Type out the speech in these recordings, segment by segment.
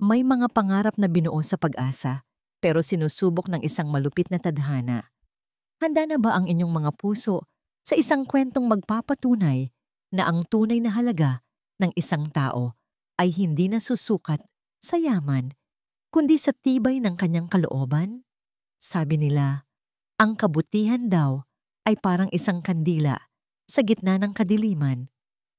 May mga pangarap na binuo sa pag-asa, pero sinusubok ng isang malupit na tadhana. Handa na ba ang inyong mga puso sa isang kwentong magpapatunay na ang tunay na halaga ng isang tao ay hindi nasusukat sa yaman, kundi sa tibay ng kanyang kalooban? Sabi nila, ang kabutihan daw ay parang isang kandila sa gitna ng kadiliman.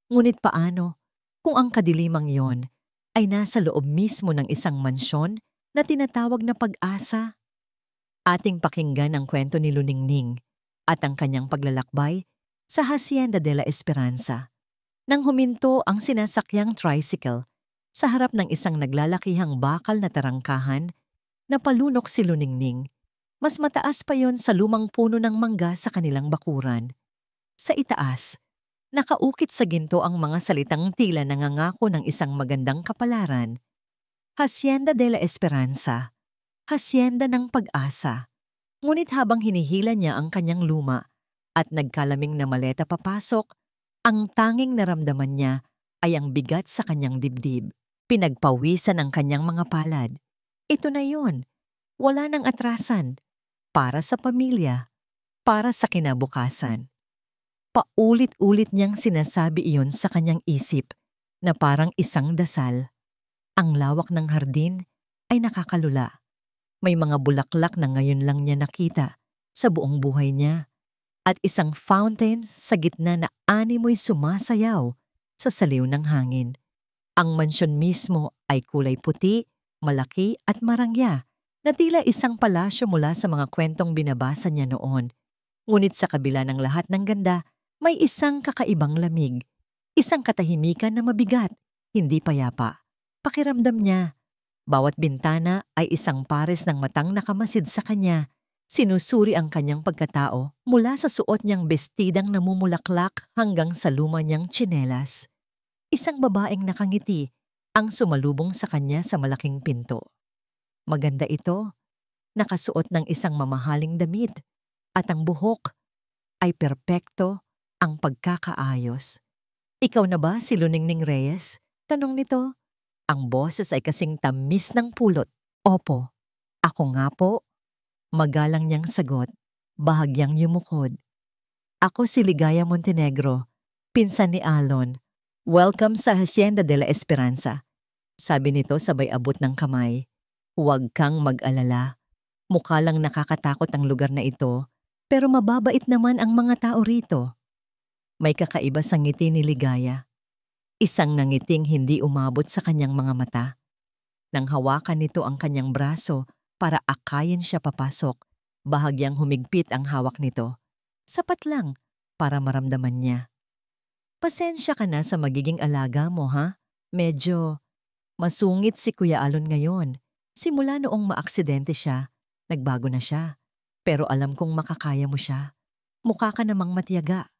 Ngunit paano kung ang kadilimang yon ay nasa loob mismo ng isang mansyon na tinatawag na pag-asa? Ating pakinggan ang kwento ni Luningning at ang kanyang paglalakbay sa Hacienda de la Esperanza. Nang huminto ang sinasakyang tricycle sa harap ng isang naglalakihang bakal na tarangkahan, napalunok si Luningning. Mas mataas pa yon sa lumang puno ng mangga sa kanilang bakuran. Sa itaas, nakaukit sa ginto ang mga salitang tila nangangako ng isang magandang kapalaran. Hacienda de la Esperanza, Hacienda ng Pag-asa. Ngunit habang hinihila niya ang kanyang luma at nagkalaming na maleta papasok, ang tanging naramdaman niya ay ang bigat sa kanyang dibdib. Pinagpawisan ang kanyang mga palad. Ito na yon. Wala nang atrasan. Para sa pamilya. Para sa kinabukasan. Paulit-ulit niyang sinasabi iyon sa kanyang isip na parang isang dasal. Ang lawak ng hardin ay nakakalula. May mga bulaklak na ngayon lang niya nakita sa buong buhay niya at isang fountain sa gitna na animoy sumasayaw sa saliw ng hangin. Ang mansyon mismo ay kulay puti, malaki at marangya na tila isang palasyo mula sa mga kwentong binabasa niya noon. Ngunit sa kabila ng lahat ng ganda, may isang kakaibang lamig. Isang katahimikan na mabigat, hindi payapa. Pakiramdam niya, bawat bintana ay isang pares ng matang nakamasid sa kanya. Sinusuri ang kanyang pagkatao mula sa suot niyang bestidang namumulaklak hanggang sa luma niyang tsinelas. Isang babaeng nakangiti ang sumalubong sa kanya sa malaking pinto. Maganda ito, nakasuot ng isang mamahaling damit at ang buhok ay perpekto ang pagkakaayos. Ikaw na ba si Luningning Reyes? Tanong nito. Ang boses ay kasing tamis ng pulot. Opo, ako nga po. Magalang niyang sagot, bahagyang yumukod. Ako si Ligaya Montenegro, pinsan ni Alon. Welcome sa Hacienda de la Esperanza. Sabi nito sabay abot ng kamay. Huwag kang mag-alala. Mukha lang nakakatakot ang lugar na ito, pero mababait naman ang mga tao rito. May kakaiba sa ngiti ni Ligaya. Isang nangiting hindi umabot sa kanyang mga mata. Nang hawakan nito ang kanyang braso para akayin siya papasok, bahagyang humigpit ang hawak nito. Sapat lang para maramdaman niya. Pasensya ka na sa magiging alaga mo, ha? Medyo masungit si Kuya Alon ngayon. Simula noong maaksidente siya, nagbago na siya. Pero alam kong makakaya mo siya. Mukha ka namang matiyaga.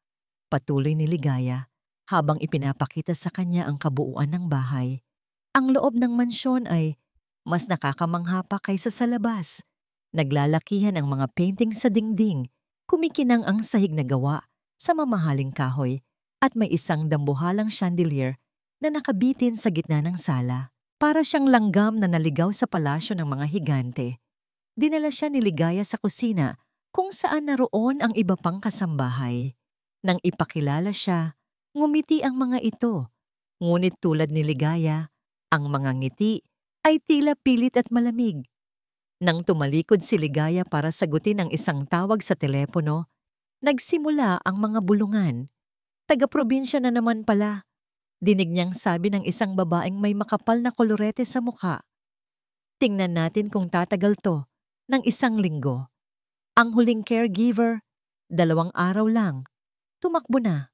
Patuloy ni Ligaya habang ipinapakita sa kanya ang kabuuan ng bahay. Ang loob ng mansyon ay mas nakakamangha pa kaysa sa labas. Naglalakihan ang mga painting sa dingding, kumikinang ang sahig na gawa sa mamahaling kahoy at may isang dambuhalang chandelier na nakabitin sa gitna ng sala. Para siyang langgam na naligaw sa palasyo ng mga higante. Dinala siya ni Ligaya sa kusina kung saan naroon ang iba pang kasambahay. Nang ipakilala siya, ngumiti ang mga ito. Ngunit tulad ni Ligaya, ang mga ngiti ay tila pilit at malamig. Nang tumalikod si Ligaya para sagutin ang isang tawag sa telepono, nagsimula ang mga bulungan. Taga-probinsya na naman pala. Dinig niyang sabi ng isang babaeng may makapal na kolorete sa mukha. Tingnan natin kung tatagal to ng 1 linggo. Ang huling caregiver, 2 araw lang. Tumakbo na.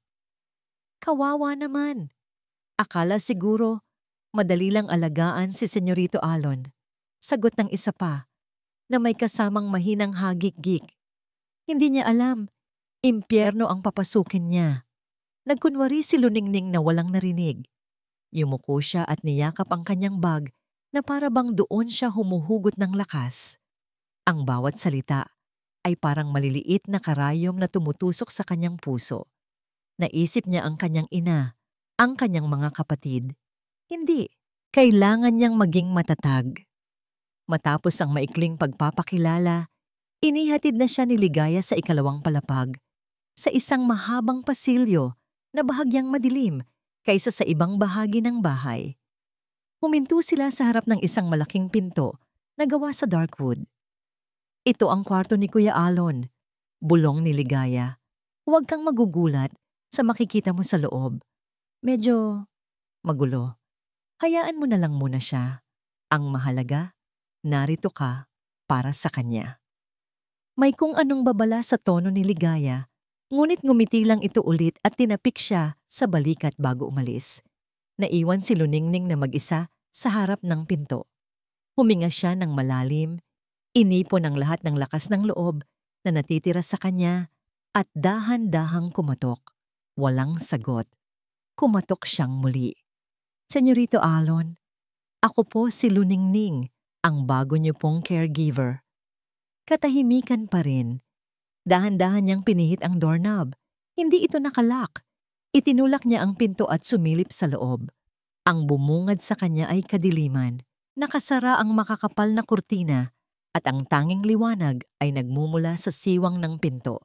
Kawawa naman. Akala siguro madali lang alagaan si Senyorito Alon. Sagot ng isa pa na may kasamang mahinang hagik-gik. Hindi niya alam, impyerno ang papasukin niya. Nagkunwari si Luningning na walang narinig. Yumuko siya at niyakap ang kanyang bag na para bang doon siya humuhugot ng lakas. Ang bawat salita ay parang maliliit na karayom na tumutusok sa kanyang puso. Naisip niya ang kanyang ina, ang kanyang mga kapatid. Hindi, Kailangan niyang maging matatag. Matapos ang maikling pagpapakilala, inihatid na siya ni Ligaya sa ikalawang palapag, sa isang mahabang pasilyo na bahagyang madilim kaysa sa ibang bahagi ng bahay. Huminto sila sa harap ng isang malaking pinto na gawa sa darkwood. Ito ang kwarto ni Kuya Alon, bulong ni Ligaya. Huwag kang magugulat sa makikita mo sa loob. Medyo magulo. Hayaan mo na lang muna siya. Ang mahalaga, narito ka para sa kanya. May kung anong babala sa tono ni Ligaya, ngunit ngumiti lang ito ulit at tinapik siya sa balikat bago umalis. Naiwan si Luningning na mag-isa sa harap ng pinto. Huminga siya ng malalim, inipon ang lahat ng lakas ng loob na natitira sa kanya at dahan-dahang kumatok. Walang sagot. Kumatok siyang muli. Senyorito Alon, ako po si Luningning, ang bago niyo pong caregiver. Katahimikan pa rin. Dahan-dahan niyang pinihit ang doorknob. Hindi ito nakalak. Itinulak niya ang pinto at sumilip sa loob. Ang bumungad sa kanya ay kadiliman. Nakasara ang makakapal na kurtina at ang tanging liwanag ay nagmumula sa siwang ng pinto.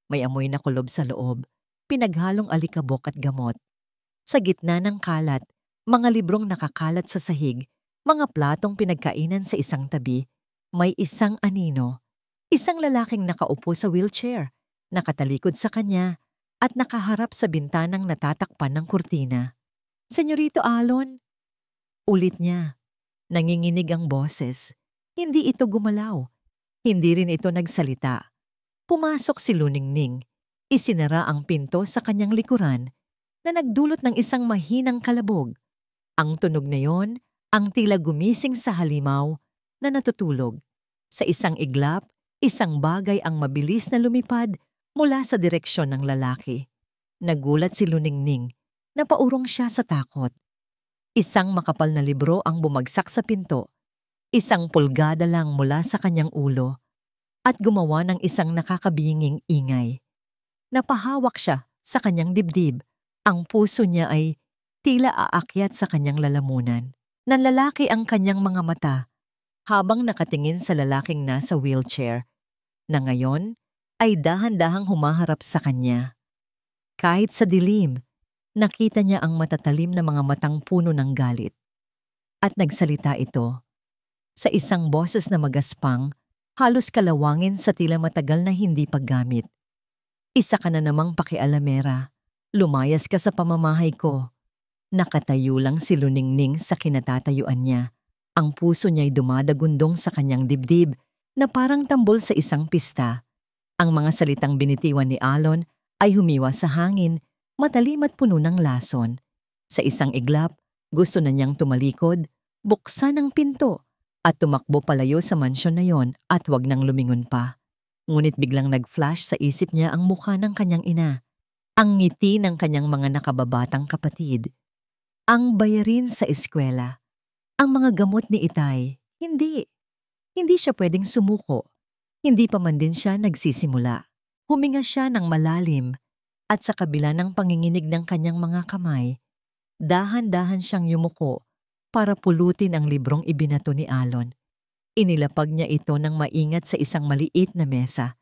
May amoy na kulob sa loob, pinaghalong alikabok at gamot. Sa gitna ng kalat, mga librong nakakalat sa sahig, mga platong pinagkainan sa isang tabi, may isang anino, isang lalaking nakaupo sa wheelchair, nakatalikod sa kanya at nakaharap sa bintanang natatakpan ng kurtina. Senyorito Alon, ulit niya. Nanginginig ang boses. Hindi ito gumalaw. Hindi rin ito nagsalita. Pumasok si Luningning. Isinara ang pinto sa kanyang likuran na nagdulot ng isang mahinang kalabog. Ang tunog na yon, ang tila gumising sa halimaw na natutulog. Sa isang iglap, isang bagay ang mabilis na lumipad mula sa direksyon ng lalaki. Nagulat si Luningning. Napaurong siya sa takot. Isang makapal na libro ang bumagsak sa pinto. Isang pulgada lang mula sa kanyang ulo at gumawa ng isang nakakabinging ingay. Napahawak siya sa kanyang dibdib. Ang puso niya ay tila aakyat sa kanyang lalamunan. Nanlalaki ang kanyang mga mata habang nakatingin sa lalaking nasa wheelchair na ngayon ay dahan-dahang humaharap sa kanya. Kahit sa dilim, nakita niya ang matatalim na mga matang puno ng galit. At nagsalita ito. Sa isang boses na magaspang, halos kalawangin sa tila matagal na hindi paggamit. Isa ka na namang pakialamera. Lumayas ka sa pamamahay ko. Nakatayo lang si Luningning sa kinatatayuan niya. Ang puso niya'y dumadagundong sa kanyang dibdib na parang tambol sa isang pista. Ang mga salitang binitiwan ni Alon ay humiwa sa hangin, matalim at puno ng lason. Sa isang iglap, gusto na niyang tumalikod, buksan ang pinto, at tumakbo palayo sa mansyon na yon at wag nang lumingon pa. Ngunit biglang nag-flash sa isip niya ang mukha ng kanyang ina, ang ngiti ng kanyang mga nakababatang kapatid, ang bayarin sa eskwela, ang mga gamot ni Itay. Hindi siya pwedeng sumuko. Hindi pa man din siya nagsisimula. Huminga siya ng malalim at sa kabila ng panginginig ng kanyang mga kamay, dahan-dahan siyang yumuko para pulutin ang librong ibinato ni Alon. Inilapag niya ito ng maingat sa isang maliit na mesa.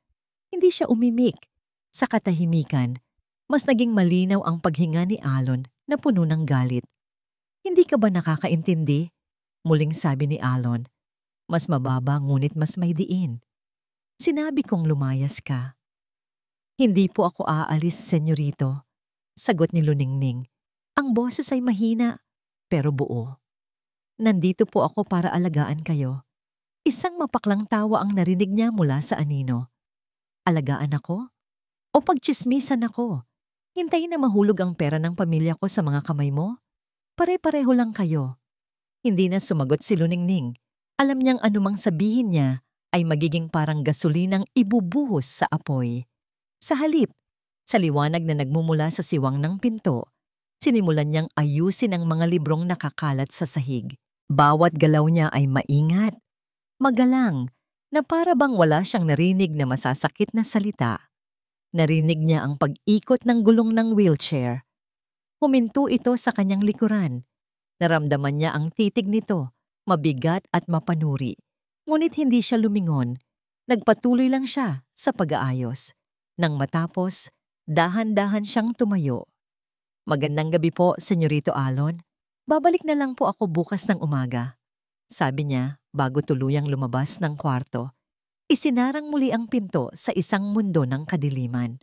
Hindi siya umimik. Sa katahimikan, mas naging malinaw ang paghinga ni Alon na puno ng galit. Hindi ka ba nakakaintindi? Muling sabi ni Alon. Mas mababa ngunit mas may diin. Sinabi kong lumayas ka. Hindi po ako aalis, senyorito. Sagot ni Luningning. Ang boses ay mahina, pero buo. Nandito po ako para alagaan kayo. Isang mapaklang tawa ang narinig niya mula sa anino. Alagaan ako? O pagtsismisan ako? Hintayin na mahulog ang pera ng pamilya ko sa mga kamay mo? Pare-pareho lang kayo. Hindi na sumagot si Luningning. Alam niyang anumang sabihin niya ay magiging parang gasolinang ibubuhos sa apoy. Sa halip, sa liwanag na nagmumula sa siwang ng pinto, sinimulan niyang ayusin ang mga librong nakakalat sa sahig. Bawat galaw niya ay maingat, magalang, na para bang wala siyang narinig na masasakit na salita. Narinig niya ang pag-ikot ng gulong ng wheelchair. Huminto ito sa kanyang likuran. Naramdaman niya ang titig nito, mabigat at mapanuri. Ngunit hindi siya lumingon. Nagpatuloy lang siya sa pag-aayos. Nang matapos, dahan-dahan siyang tumayo. "Magandang gabi po, Senyorito Alon. Babalik na lang po ako bukas ng umaga," sabi niya bago tuluyang lumabas ng kwarto. Isinarang muli ang pinto sa isang mundo ng kadiliman.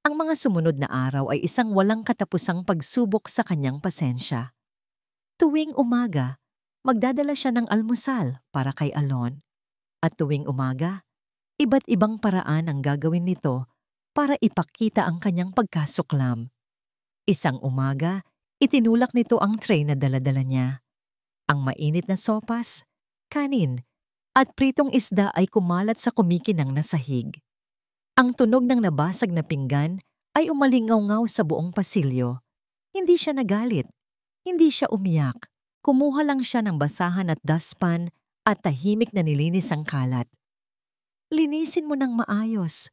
Ang mga sumunod na araw ay isang walang katapusang pagsubok sa kanyang pasensya. Tuwing umaga, magdadala siya ng almusal para kay Alon. At tuwing umaga, iba't ibang paraan ang gagawin nito para ipakita ang kanyang pagkasuklam. Isang umaga, itinulak nito ang tray na daladala niya. Ang mainit na sopas, kanin, at pritong isda ay kumalat sa kumikinang na sahig. Ang tunog ng nabasag na pinggan ay umalingaw-ngaw sa buong pasilyo. Hindi siya nagalit, hindi siya umiyak. Kumuha lang siya ng basahan at dustpan at tahimik na nilinis ang kalat. "Linisin mo ng maayos,"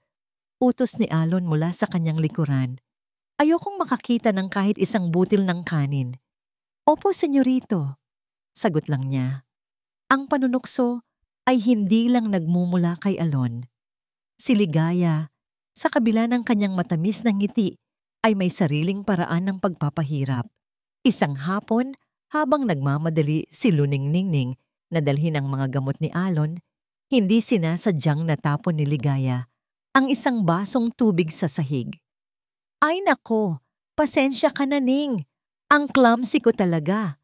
utos ni Alon mula sa kanyang likuran. "Ayokong makakita ng kahit isang butil ng kanin." "Opo, senyorito," sagot lang niya. Ang panunukso ay hindi lang nagmumula kay Alon. Si Ligaya, sa kabila ng kanyang matamis na ngiti, ay may sariling paraan ng pagpapahirap. Isang hapon, habang nagmamadali si Luningning na dalhin ang mga gamot ni Alon, hindi sinasadyang natapon ni Ligaya ang isang basong tubig sa sahig. "Ay nako, pasensya ka na, Ning. Ang clumsy ko talaga,"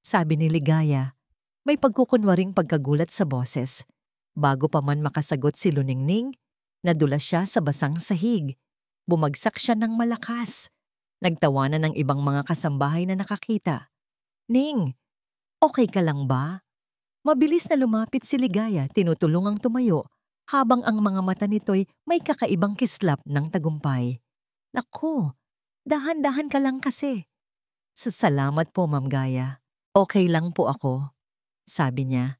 sabi ni Ligaya. May pagkukunwaring pagkagulat sa boses. Bago pa man makasagot si Luningning, nadulas siya sa basang sahig. Bumagsak siya ng malakas. Nagtawanan ng ibang mga kasambahay na nakakita. "Ning, okay ka lang ba?" Mabilis na lumapit si Ligaya, tinutulungang tumayo, habang ang mga mata nito'y may kakaibang kislap ng tagumpay. "Naku, dahan-dahan ka lang kasi." "Salamat po, Ma'am Gaya. Okay lang po ako," sabi niya.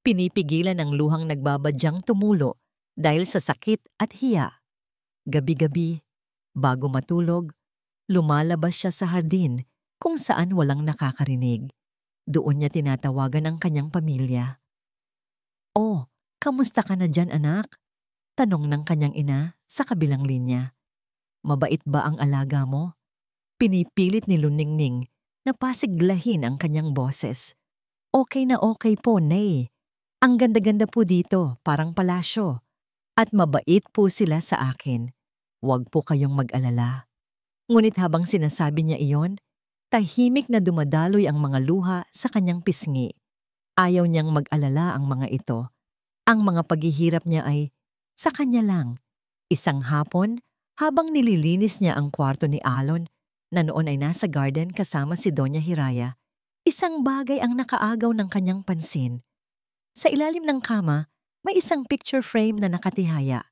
Pinipigilan ang luhang nagbabadyang tumulo dahil sa sakit at hiya. Gabi-gabi, bago matulog, lumalabas siya sa hardin kung saan walang nakakarinig. Doon niya tinatawagan ang kanyang pamilya. "Oh, kamusta ka na dyan, anak?" tanong ng kanyang ina sa kabilang linya. "Mabait ba ang alaga mo?" Pinipilit ni Luningning na pasiglahin ang kanyang boses. "Okay na okay po, Nay. Ang ganda-ganda po dito, parang palasyo. At mabait po sila sa akin. Huwag po kayong mag-alala." Ngunit habang sinasabi niya iyon, tahimik na dumadaloy ang mga luha sa kanyang pisngi. Ayaw niyang mag-alala ang mga ito. Ang mga paghihirap niya ay sa kanya lang. Isang hapon, habang nililinis niya ang kwarto ni Alon, na noon ay nasa garden kasama si Doña Hiraya, isang bagay ang nakaagaw ng kanyang pansin. Sa ilalim ng kama, may isang picture frame na nakatihaya.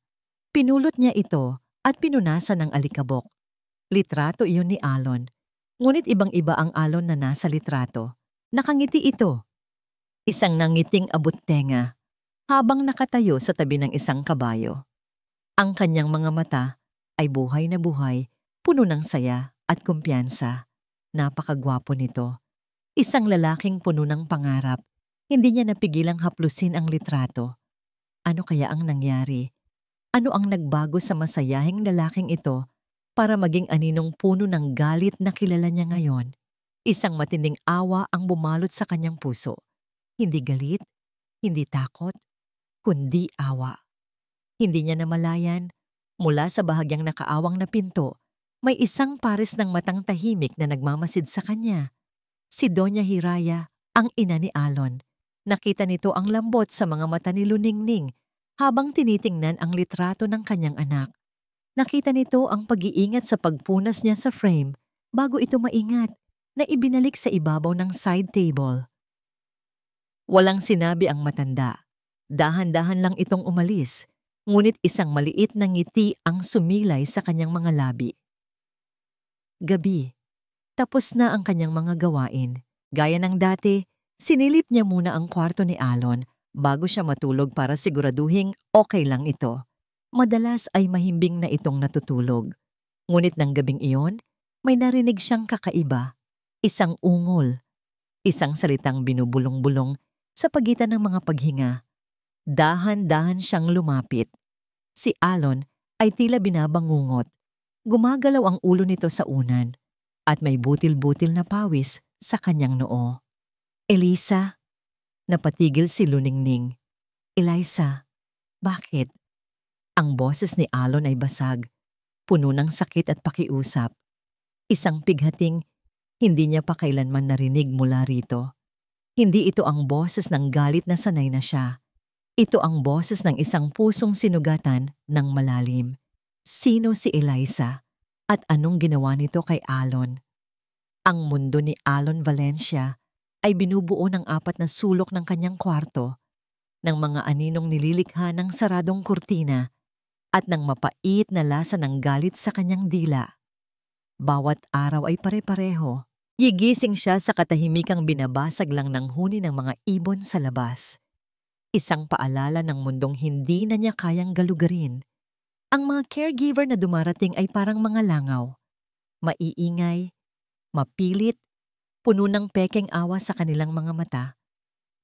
Pinulot niya ito at pinunasan ng alikabok. Litrato iyon ni Alon. Ngunit ibang-iba ang Alon na nasa litrato. Nakangiti ito. Isang nangiting abot-tenga habang nakatayo sa tabi ng isang kabayo. Ang kanyang mga mata ay buhay na buhay, puno ng saya at kumpiyansa. Napakagwapo nito. Isang lalaking puno ng pangarap. Hindi niya napigilang haplusin ang litrato. Ano kaya ang nangyari? Ano ang nagbago sa masayahing lalaking ito para maging aninong puno ng galit na kilala niya ngayon? Isang matinding awa ang bumalot sa kanyang puso. Hindi galit, hindi takot, kundi awa. Hindi niya namalayan, mula sa bahagyang nakaawang na pinto, may isang pares ng matang tahimik na nagmamasid sa kanya. Si Doña Hiraya, ang ina ni Alon. Nakita nito ang lambot sa mga mata ni Luningning habang tinitingnan ang litrato ng kanyang anak. Nakita nito ang pag-iingat sa pagpunas niya sa frame bago ito maingat na ibinalik sa ibabaw ng side table. Walang sinabi ang matanda. Dahan-dahan lang itong umalis, ngunit isang maliit na ngiti ang sumilay sa kanyang mga labi. Gabi. Tapos na ang kanyang mga gawain. Gaya ng dati, sinilip niya muna ang kwarto ni Alon bago siya matulog para siguraduhing okay lang ito. Madalas ay mahimbing na itong natutulog. Ngunit ng gabing iyon, may narinig siyang kakaiba. Isang ungol. Isang salitang binubulong-bulong sa pagitan ng mga paghinga. Dahan-dahan siyang lumapit. Si Alon ay tila binabangungot. Gumagalaw ang ulo nito sa unan at may butil-butil na pawis sa kanyang noo. Elisa, napatigil si Luningning. Eliza, bakit? Ang boses ni Alon ay basag, puno ng sakit at pakiusap. Isang pighating hindi niya pa kailanman narinig mula rito. Hindi ito ang boses ng galit na sanay na siya. Ito ang boses ng isang pusong sinugatan ng malalim. Sino si Eliza at anong ginawa nito kay Alon? Ang mundo ni Alon Valencia ay binubuo ng 4 na sulok ng kanyang kwarto, ng mga aninong nililikha ng saradong kurtina at ng mapait na lasa ng galit sa kanyang dila. Bawat araw ay pare-pareho. Gigising siya sa katahimikang binabasag lang ng huni ng mga ibon sa labas. Isang paalala ng mundong hindi na niya kayang galugarin. Ang mga caregiver na dumarating ay parang mga langaw. Maiingay, mapilit, puno ng pekeng awa sa kanilang mga mata.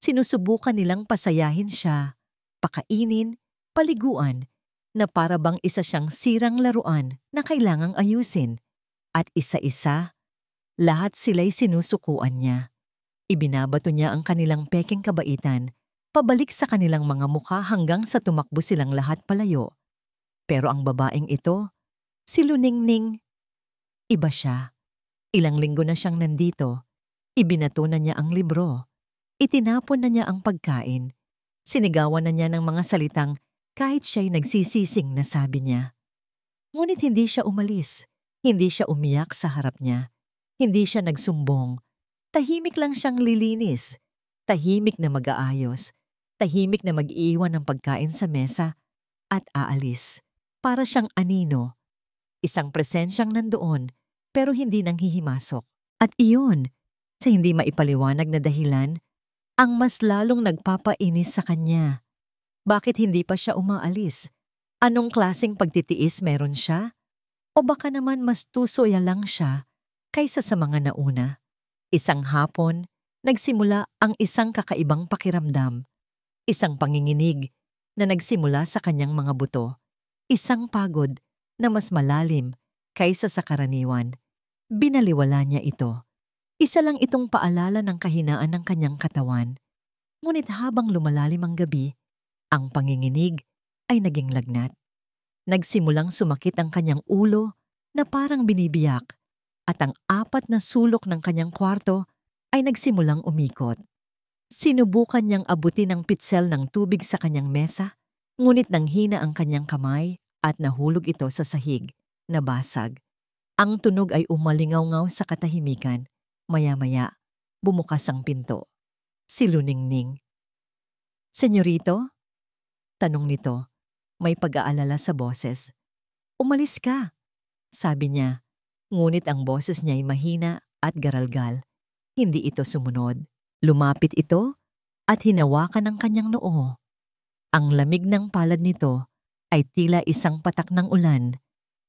Sinusubukan nilang pasayahin siya, pakainin, paliguan, na para bang isa siyang sirang laruan na kailangang ayusin. At isa-isa, lahat sila'y sinusukuan niya. Ibinabato niya ang kanilang pekeng kabaitan, pabalik sa kanilang mga mukha hanggang sa tumakbo silang lahat palayo. Pero ang babaeng ito, si Luningning, iba siya. Ilang linggo na siyang nandito. Ibinato na niya ang libro. Itinapon na niya ang pagkain. Sinigawan na niya ng mga salitang kahit siya'y nagsisising na sabi niya. Ngunit hindi siya umalis. Hindi siya umiyak sa harap niya. Hindi siya nagsumbong. Tahimik lang siyang lilinis. Tahimik na mag-aayos. Tahimik na mag-iiwan ng pagkain sa mesa at aalis. Para siyang anino. Isang presensyang nandoon pero hindi nang hihimasok. At iyon, sa hindi maipaliwanag na dahilan, ang mas lalong nagpapainis sa kanya. Bakit hindi pa siya umaalis? Anong klaseng pagtitiis meron siya? O baka naman mas tusoya lang siya kaysa sa mga nauna? Isang hapon, nagsimula ang isang kakaibang pakiramdam. Isang panginginig na nagsimula sa kanyang mga buto. Isang pagod na mas malalim kaysa sa karaniwan. Binaliwala niya ito. Isa lang itong paalala ng kahinaan ng kanyang katawan. Ngunit habang lumalalim ang gabi, ang panginginig ay naging lagnat. Nagsimulang sumakit ang kanyang ulo na parang binibiyak at ang 4 na sulok ng kanyang kwarto ay nagsimulang umikot. Sinubukan niyang abutin ang pitsel ng tubig sa kanyang mesa, ngunit nanghina ang kanyang kamay at nahulog ito sa sahig, nabasag. Ang tunog ay umalingaw-ngaw sa katahimikan. Maya-maya, bumukas ang pinto. Si Luningning. Senyorito? Tanong nito, may pag-aalala sa boses. Umalis ka, sabi niya. Ngunit ang boses niya ay mahina at garalgal. Hindi ito sumunod. Lumapit ito at hinawakan ang kanyang noo. Ang lamig ng palad nito ay tila isang patak ng ulan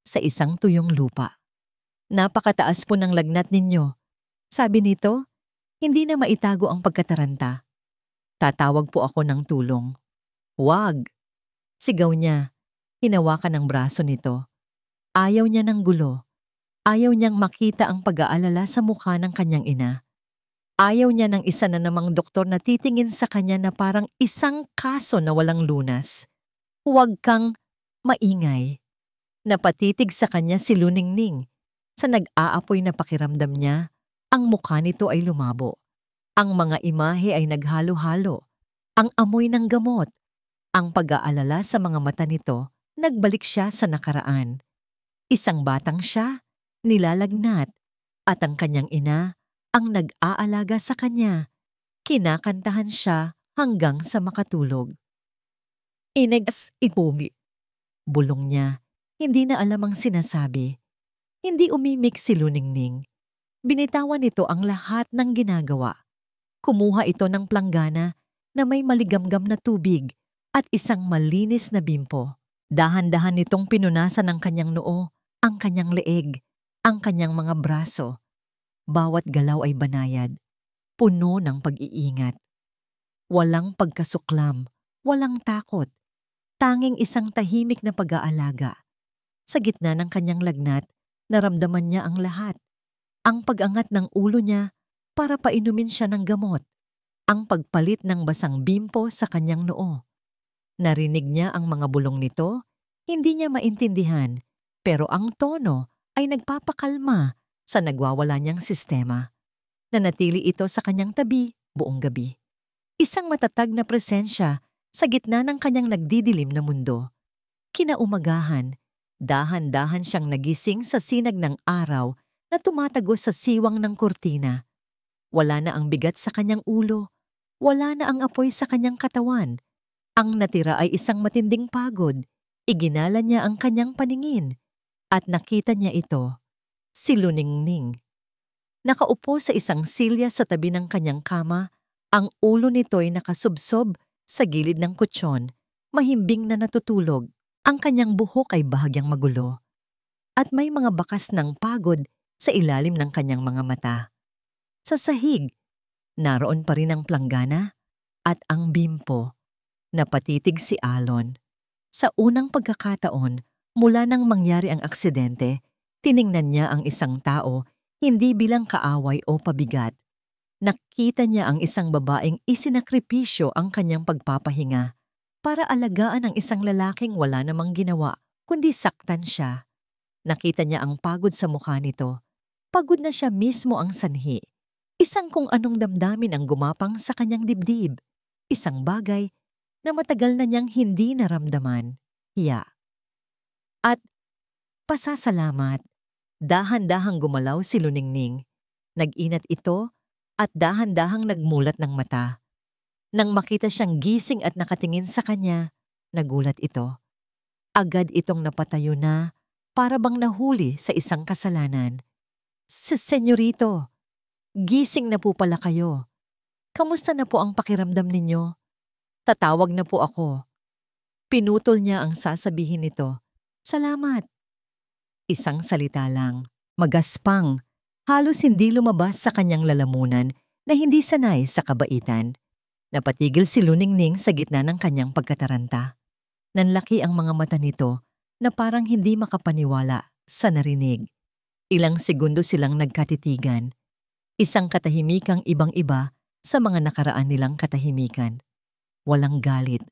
sa isang tuyong lupa. Napakataas po ng lagnat ninyo. Sabi nito, hindi na maitago ang pagkataranta. Tatawag po ako ng tulong. Wag! Sigaw niya. Hinawakan ang braso nito. Ayaw niya ng gulo. Ayaw niyang makita ang pag-aalala sa mukha ng kanyang ina. Ayaw niya ng isa na namang doktor na titingin sa kanya na parang isang kaso na walang lunas. Huwag kang maingay. Napatitig sa kanya si Luningning. Sa nag-aapoy na pakiramdam niya, ang mukha nito ay lumabo. Ang mga imahe ay naghalo-halo. Ang amoy ng gamot. Ang pag-aalala sa mga mata nito, nagbalik siya sa nakaraan. Isang batang siya, nilalagnat, at ang kanyang ina ang nag-aalaga sa kanya. Kinakantahan siya hanggang sa makatulog. Inegas ikugi. Bulong niya, hindi na alam ang sinasabi. Hindi umimik si Luningning. Binitawan nito ang lahat ng ginagawa. Kumuha ito ng planggana na may maligamgam na tubig at isang malinis na bimpo. Dahan-dahan nitong pinunasan ng kanyang noo, ang kanyang leeg, ang kanyang mga braso. Bawat galaw ay banayad. puno ng pag-iingat. Walang pagkasuklam, walang takot, tanging isang tahimik na pag-aalaga. Sa gitna ng kanyang lagnat, naramdaman niya ang lahat. Ang pag-angat ng ulo niya para painumin siya ng gamot. Ang pagpalit ng basang bimpo sa kanyang noo. Narinig niya ang mga bulong nito, hindi niya maintindihan, pero ang tono ay nagpapakalma sa nagwawala niyang sistema. Nanatili ito sa kanyang tabi buong gabi. Isang matatag na presensya sa gitna ng kanyang nagdidilim na mundo. Kinaumagahan, dahan-dahan siyang nagising sa sinag ng araw na tumatagos sa siwang ng kurtina. Wala na ang bigat sa kanyang ulo, wala na ang apoy sa kanyang katawan. Ang natira ay isang matinding pagod. Iginala niya ang kanyang paningin at nakita niya ito, si Luningning. Nakaupo sa isang silya sa tabi ng kanyang kama, ang ulo nito'y nakasubsob sa gilid ng kutsyon, mahimbing na natutulog. Ang kanyang buhok ay bahagyang magulo at may mga bakas ng pagod sa ilalim ng kanyang mga mata. Sa sahig, naroon pa rin ang planggana at ang bimpo. Napatitig si Alon. Sa unang pagkakataon, mula nang mangyari ang aksidente, tiningnan niya ang isang tao hindi bilang kaaway o pabigat. Nakita niya ang isang babaeng isinakripisyo ang kanyang pagpapahinga para alagaan ang isang lalaking wala namang ginawa kundi saktan siya. Nakita niya ang pagod sa mukha nito. Pagod na siya mismo ang sanhi. Isang kung anong damdamin ang gumapang sa kanyang dibdib. Isang bagay na matagal na niyang hindi naramdaman, hiya. At pasasalamat, dahan-dahang gumalaw si Luningning. Nag-inat ito at dahan-dahang nagmulat ng mata. Nang makita siyang gising at nakatingin sa kanya, nagulat ito. Agad itong napatayo na para bang nahuli sa isang kasalanan. Senyorito, gising na po pala kayo. Kamusta na po ang pakiramdam ninyo? Tatawag na po ako. Pinutol niya ang sasabihin nito. Salamat. Isang salita lang, magaspang, halos hindi lumabas sa kanyang lalamunan na hindi sanay sa kabaitan. Napatigil si Luningning sa gitna ng kanyang pagkataranta. Nanlaki ang mga mata nito na parang hindi makapaniwala sa narinig. Ilang segundo silang nagkatitigan. Isang katahimikang ibang-iba sa mga nakaraan nilang katahimikan. Walang galit,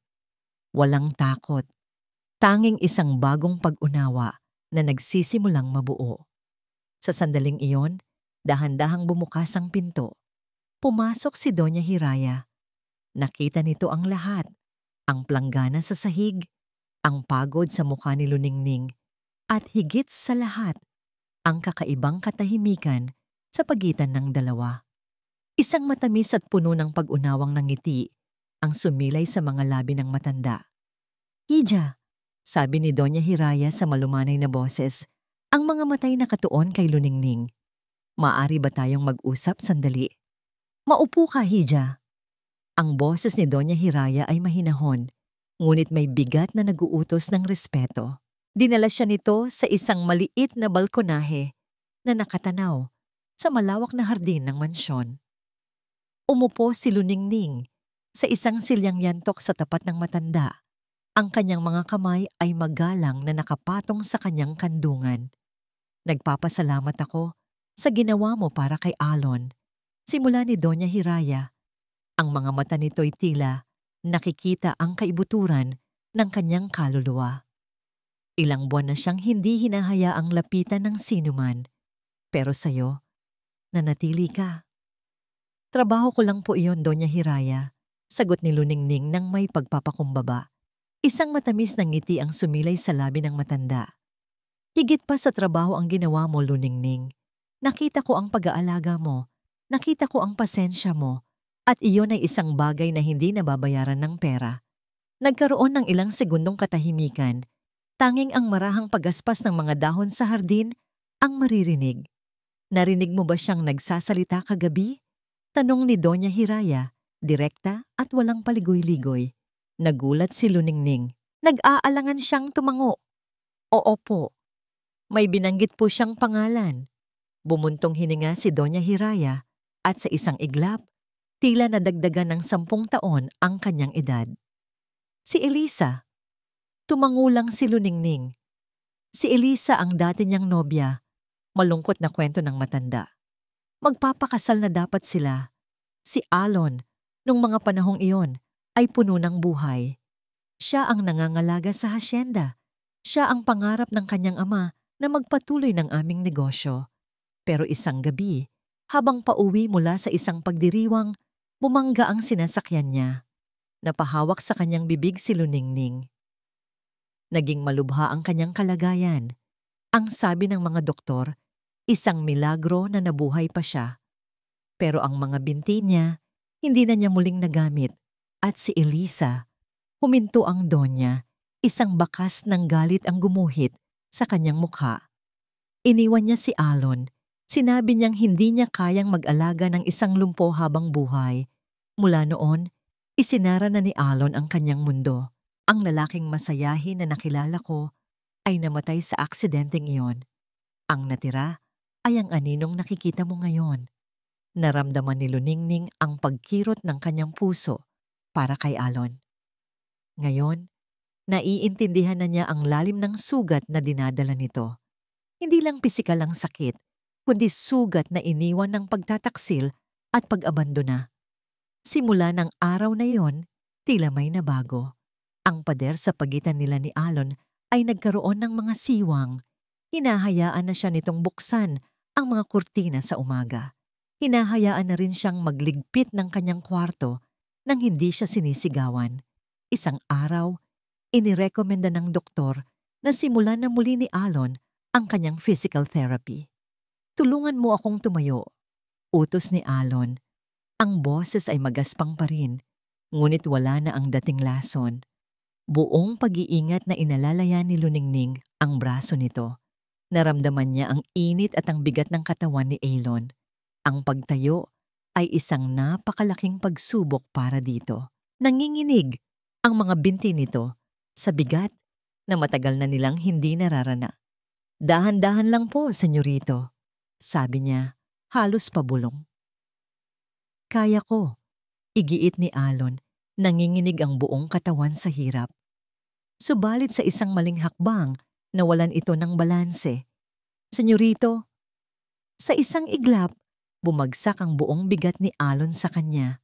walang takot, tanging isang bagong pag-unawa na nagsisimulang mabuo. Sa sandaling iyon, dahan-dahang bumukas ang pinto. Pumasok si Doña Hiraya. Nakita nito ang lahat, ang planggana sa sahig, ang pagod sa mukha ni Luningning, at higit sa lahat, ang kakaibang katahimikan sa pagitan ng dalawa. Isang matamis at puno ng pag-unawang ngiti ang sumilay sa mga labi ng matanda. Hija, sabi ni Doña Hiraya sa malumanay na boses, ang mga matay nakatuon kay Luningning. Maari ba tayong mag-usap sandali? Maupo ka, Hija. Ang boses ni Doña Hiraya ay mahinahon, ngunit may bigat na naguutos ng respeto. Dinala siya nito sa isang maliit na balkonahe na nakatanaw sa malawak na hardin ng mansyon. Umupo si Luningning sa isang silyang yantok sa tapat ng matanda. Ang kanyang mga kamay ay magalang na nakapatong sa kanyang kandungan. Nagpapasalamat ako sa ginawa mo para kay Alon. Simula ni Doña Hiraya, ang mga mata nito'y tila nakikita ang kaibuturan ng kanyang kaluluwa. Ilang buwan na siyang hindi hinahayaang lapitan ng sinuman. Pero sa'yo, nanatili ka. Trabaho ko lang po iyon, Doña Hiraya, sagot ni Luningning nang may pagpapakumbaba. Isang matamis na ngiti ang sumilay sa labi ng matanda. Higit pa sa trabaho ang ginawa mo, Luningning. Nakita ko ang pag-aalaga mo, nakita ko ang pasensya mo, at iyon ay isang bagay na hindi nababayaran ng pera. Nagkaroon ng ilang segundong katahimikan, tanging ang marahang pagaspas ng mga dahon sa hardin ang maririnig. Narinig mo ba siyang nagsasalita kagabi? Tanong ni Doña Hiraya, direkta at walang paligoy-ligoy. Nagulat si Luningning. Nag-aalangan siyang tumango. Oo po. May binanggit po siyang pangalan. Bumuntong hininga si Doña Hiraya at sa isang iglap, Tila nadagdagan ng 10 taon ang kanyang edad. Si Elisa. Tumangulang si Luningning. Si Elisa ang dati niyang nobya. Malungkot na kwento ng matanda. Magpapakasal na dapat sila. Si Alon, nung mga panahong iyon, ay puno ng buhay. Siya ang nangangalaga sa hasyenda. Siya ang pangarap ng kanyang ama na magpatuloy ng aming negosyo. Pero isang gabi, habang pauwi mula sa isang pagdiriwang, bumangga ang sinasakyan niya. Napahawak sa kanyang bibig si Luningning. Naging malubha ang kanyang kalagayan. Ang sabi ng mga doktor, isang milagro na nabuhay pa siya. Pero ang mga binti niya, hindi na niya muling nagamit. At si Elisa, huminto ang donya, isang bakas ng galit ang gumuhit sa kanyang mukha. Iniwan niya si Alon. Sinabi niyang hindi niya kayang mag-alaga ng isang lumpo habang buhay. Mula noon, isinara na ni Alon ang kanyang mundo. Ang lalaking masayahin na nakilala ko ay namatay sa aksidenteng iyon. Ang natira ay ang aninong nakikita mo ngayon. Naramdaman ni Luningning ang pagkirot ng kanyang puso para kay Alon. Ngayon, naiintindihan na niya ang lalim ng sugat na dinadala nito. Hindi lang pisikal ang sakit, kundi sugat na iniwan ng pagtataksil at pag-abandona. Simula ng araw na iyon, tila may nabago. Ang pader sa pagitan nila ni Alon ay nagkaroon ng mga siwang. Hinahayaan na siya nitong buksan ang mga kurtina sa umaga. Hinahayaan na rin siyang magligpit ng kanyang kwarto nang hindi siya sinisigawan. Isang araw, inirekomenda ng doktor na simulan na muli ni Alon ang kanyang physical therapy. Tulungan mo akong tumayo, utos ni Alon. Ang boses ay magaspang pa rin, ngunit wala na ang dating lason. Buong pag-iingat na inalalaya ni Luningning ang braso nito. Naramdaman niya ang init at ang bigat ng katawan ni Alon. Ang pagtayo ay isang napakalaking pagsubok para dito. Nanginginig ang mga binti nito sa bigat na matagal na nilang hindi nararana. Dahan-dahan lang po, senyorito, sabi niya, halos pabulong. Kaya ko, igiit ni Alon, nanginginig ang buong katawan sa hirap. Subalit sa isang maling hakbang, nawalan ito ng balanse. Senyorito, sa isang iglap, bumagsak ang buong bigat ni Alon sa kanya.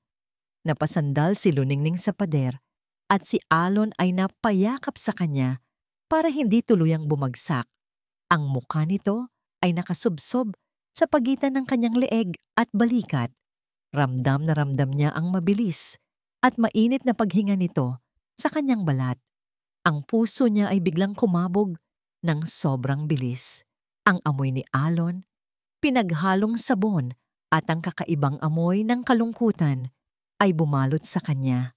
Napasandal si Luningning sa pader at si Alon ay napayakap sa kanya para hindi tuluyang bumagsak. Ang mukha nito ay nakasubsob sa pagitan ng kanyang leeg at balikat. Ramdam na ramdam niya ang mabilis at mainit na paghinga nito sa kanyang balat. Ang puso niya ay biglang kumabog ng sobrang bilis. Ang amoy ni Alon, pinaghalong sabon at ang kakaibang amoy ng kalungkutan ay bumalot sa kanya.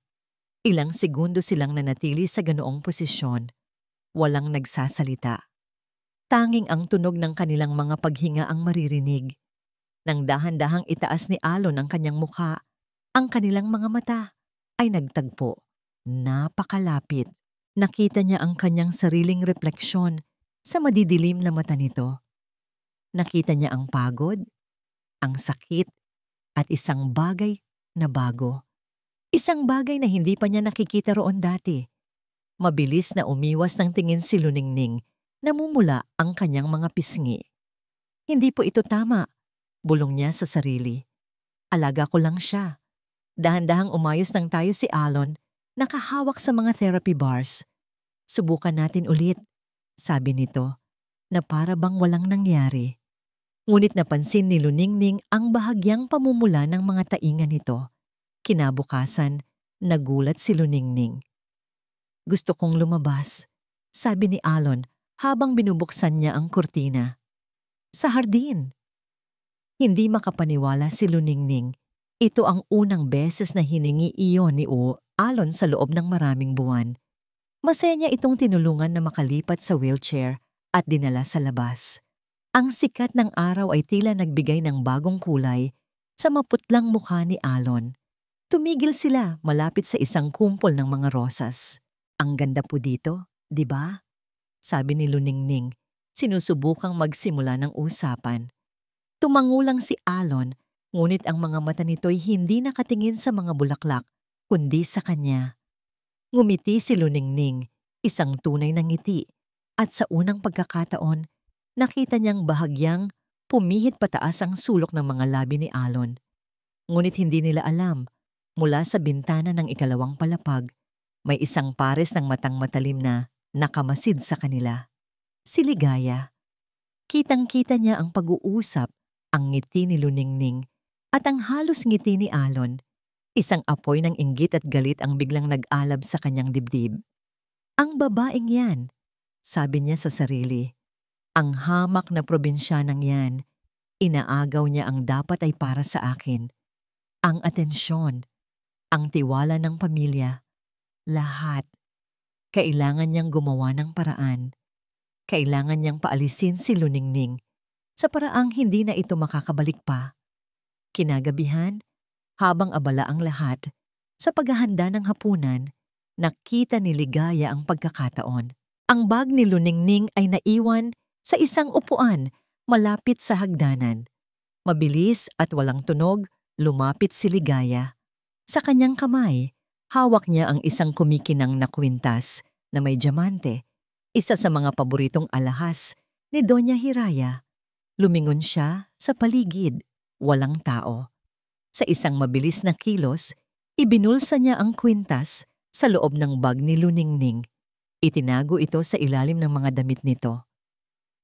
Ilang segundo silang nanatili sa ganoong posisyon. Walang nagsasalita. Tanging ang tunog ng kanilang mga paghinga ang maririnig. Nang dahan-dahang itaas ni Alon ang kanyang mukha, ang kanilang mga mata ay nagtagpo. Napakalapit. Nakita niya ang kanyang sariling refleksyon sa madidilim na mata nito. Nakita niya ang pagod, ang sakit, at isang bagay na bago. Isang bagay na hindi pa niya nakikita roon dati. Mabilis na umiwas ng tingin si Luningning, namumula ang kanyang mga pisngi. Hindi po ito tama, bulong niya sa sarili. Alaga ko lang siya. Dahan-dahang umayos ng tayo si Alon, nakahawak sa mga therapy bars. Subukan natin ulit, sabi nito, na para bang walang nangyari. Ngunit napansin ni Luningning ang bahagyang pamumula ng mga tainga nito. Kinabukasan, nagulat si Luningning. Gusto kong lumabas, sabi ni Alon habang binubuksan niya ang kurtina. Sa hardin. Hindi makapaniwala si Luningning. Ito ang unang beses na hiningi iyon ni Alon sa loob ng maraming buwan. Masaya niya itong tinulungan na makalipat sa wheelchair at dinala sa labas. Ang sikat ng araw ay tila nagbigay ng bagong kulay sa maputlang mukha ni Alon. Tumigil sila malapit sa isang kumpol ng mga rosas. Ang ganda po dito, di ba? Sabi ni Luningning, sinusubukang magsimula ng usapan. Tumangulang si Alon Ngunit ang mga mata nito'y hindi nakatingin sa mga bulaklak, kundi sa kanya. Ngumiti si Luningning, isang tunay na ngiti, at sa unang pagkakataon, nakita niyang bahagyang pumihit pataas ang sulok ng mga labi ni Alon. Ngunit hindi nila alam, mula sa bintana ng ikalawang palapag, may isang pares ng matang matalim na nakamasid sa kanila. Si Ligaya. Kitang-kita niya ang pag-uusap, ang ngiti ni Luningning, at ang halos ngiti ni Alon. Isang apoy ng inggit at galit ang biglang nag-alab sa kanyang dibdib. Ang babaeng yan, sabi niya sa sarili. Ang hamak na probinsyanang yan, inaagaw niya ang dapat ay para sa akin. Ang atensyon, ang tiwala ng pamilya, lahat. Kailangan niyang gumawa ng paraan. Kailangan niyang paalisin si Luningning sa paraang hindi na ito makakabalik pa. Kinagabihan, habang abala ang lahat, sa paghahanda ng hapunan, nakita ni Ligaya ang pagkakataon. Ang bag ni Luningning ay naiwan sa isang upuan malapit sa hagdanan. Mabilis at walang tunog, lumapit si Ligaya. Sa kanyang kamay, hawak niya ang isang kumikinang na kwintas na may diamante, isa sa mga paboritong alahas ni Doña Hiraya. Lumingon siya sa paligid, walang tao. Sa isang mabilis na kilos, ibinulsa niya ang kwintas sa loob ng bag ni Luningning. Itinago ito sa ilalim ng mga damit nito.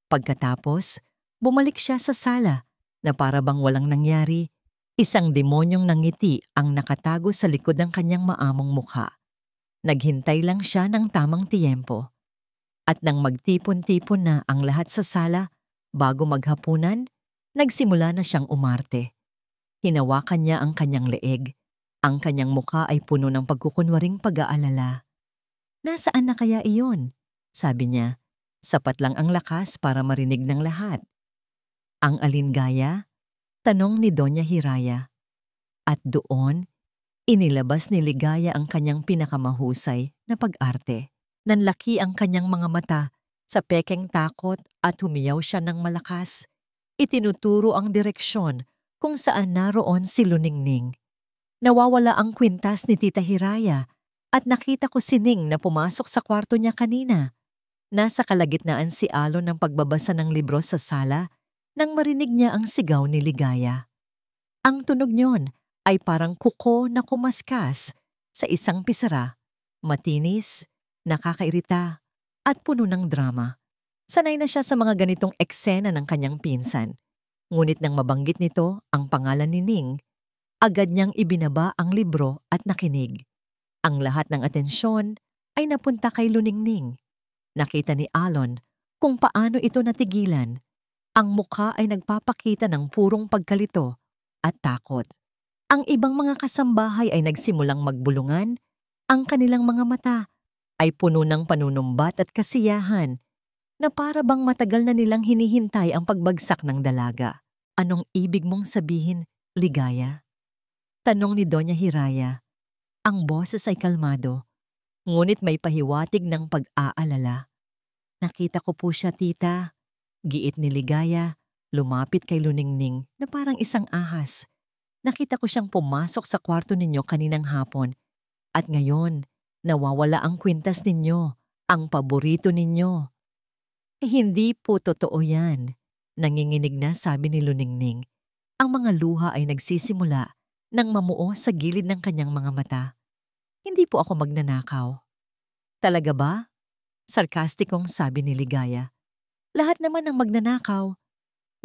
Pagkatapos, bumalik siya sa sala na para bang walang nangyari. Isang demonyong nangiti ang nakatago sa likod ng kanyang maamong mukha. Naghintay lang siya ng tamang tiyempo. At nang magtipon-tipon na ang lahat sa sala, bago maghapunan, nagsimula na siyang umarte. Hinawakan niya ang kanyang leeg. Ang kanyang mukha ay puno ng pagkukunwaring pag-aalala. Nasaan na kaya iyon? Sabi niya. Sapat lang ang lakas para marinig ng lahat. Ang alingaya? Tanong ni Doña Hiraya. At doon, inilabas ni Ligaya ang kanyang pinakamahusay na pag-arte. Nanlaki ang kanyang mga mata sa pekeng takot at humiyaw siya ng malakas. Itinuturo ang direksyon kung saan naroon si Luningning. Nawawala ang kwintas ni Tita Hiraya at nakita ko si Ning na pumasok sa kwarto niya kanina. Nasa kalagitnaan si Alon ng pagbabasa ng libro sa sala nang marinig niya ang sigaw ni Ligaya. Ang tunog niyon ay parang kuko na kumaskas sa isang pisara, matinis, nakakairita, at puno ng drama. Sanay na siya sa mga ganitong eksena ng kanyang pinsan. Ngunit nang mabanggit nito ang pangalan ni Ning, agad niyang ibinaba ang libro at nakinig. Ang lahat ng atensyon ay napunta kay Luningning. Nakita ni Alon kung paano ito natigilan. Ang mukha ay nagpapakita ng purong pagkalito at takot. Ang ibang mga kasambahay ay nagsimulang magbulungan. Ang kanilang mga mata ay puno ng panunumbat at kasiyahan na para bang matagal na nilang hinihintay ang pagbagsak ng dalaga. Anong ibig mong sabihin, Ligaya? Tanong ni Doña Hiraya. Ang boses ay kalmado, ngunit may pahiwatig ng pag-aalala. Nakita ko po siya, tita. Giit ni Ligaya, lumapit kay Luningning na parang isang ahas. Nakita ko siyang pumasok sa kwarto ninyo kaninang hapon. At ngayon, nawawala ang kwintas ninyo, ang paborito ninyo. Hindi po totoo yan. Nanginginig na sabi ni Luningning. Ang mga luha ay nagsisimula nang mamuo sa gilid ng kanyang mga mata. Hindi po ako magnanakaw. Talaga ba? Sarkastikong sabi ni Ligaya. Lahat naman ng magnanakaw.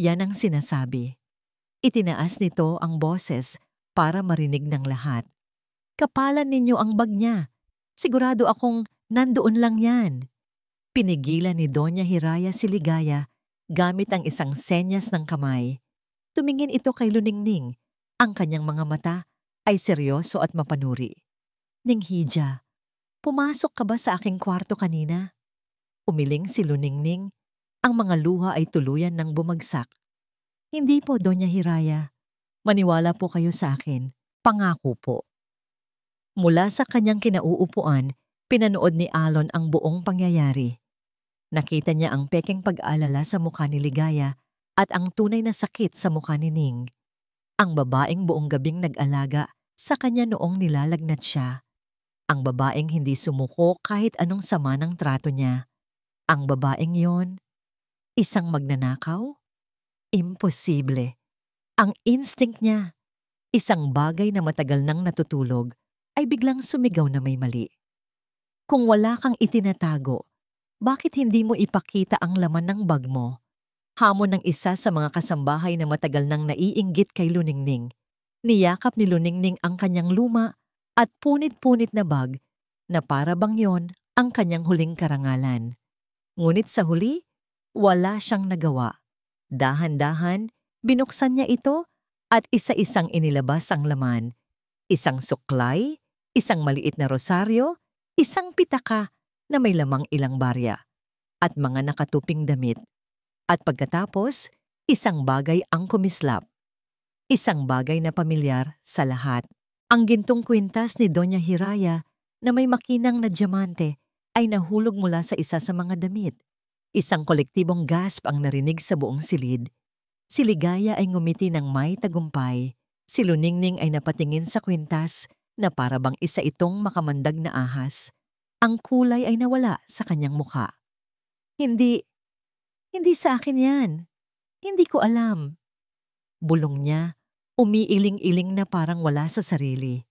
Yan ang sinasabi. Itinaas nito ang boses para marinig ng lahat. Kapalan ninyo ang bag niya. Sigurado akong nandoon lang yan. Pinigilan ni Doña Hiraya si Ligaya gamit ang isang senyas ng kamay. Tumingin ito kay Luningning. Ang kanyang mga mata ay seryoso at mapanuri. Ninghija, pumasok ka ba sa aking kwarto kanina? Umiling si Luningning. Ang mga luha ay tuluyan ng bumagsak. Hindi po, Doña Hiraya. Maniwala po kayo sa akin. Pangako po. Mula sa kanyang kinauupuan, pinanood ni Alon ang buong pangyayari. Nakita niya ang pekeng pag-aalala sa mukha ni Ligaya at ang tunay na sakit sa mukha ni Ning. Ang babaeng buong gabing nag-alaga sa kanya noong nilalagnat siya. Ang babaeng hindi sumuko kahit anong sama ng trato niya. Ang babaeng yon, isang magnanakaw? Imposible. Ang instinct niya, isang bagay na matagal nang natutulog, ay biglang sumigaw na may mali. Kung wala kang itinatago, bakit hindi mo ipakita ang laman ng bag mo? Hamon ng isa sa mga kasambahay na matagal nang naiinggit kay Luningning. Niyakap ni Luningning ang kanyang luma at punit-punit na bag na para bang yon ang kanyang huling karangalan. Ngunit sa huli, wala siyang nagawa. Dahan-dahan, binuksan niya ito at isa-isang inilabas ang laman. Isang suklay, isang maliit na rosaryo, isang pitaka na may lamang ilang barya, at mga nakatuping damit. At pagkatapos, isang bagay ang kumislap. Isang bagay na pamilyar sa lahat. Ang gintong kwintas ni Doña Hiraya na may makinang na diamante ay nahulog mula sa isa sa mga damit. Isang kolektibong gasp ang narinig sa buong silid. Si Ligaya ay ngumiti ng may tagumpay. Si Luningning ay napatingin sa kwintas na para bang isa itong makamandag na ahas. Ang kulay ay nawala sa kanyang mukha. Hindi sa akin yan. Hindi ko alam. Bulong niya, umiiling-iling na parang wala sa sarili.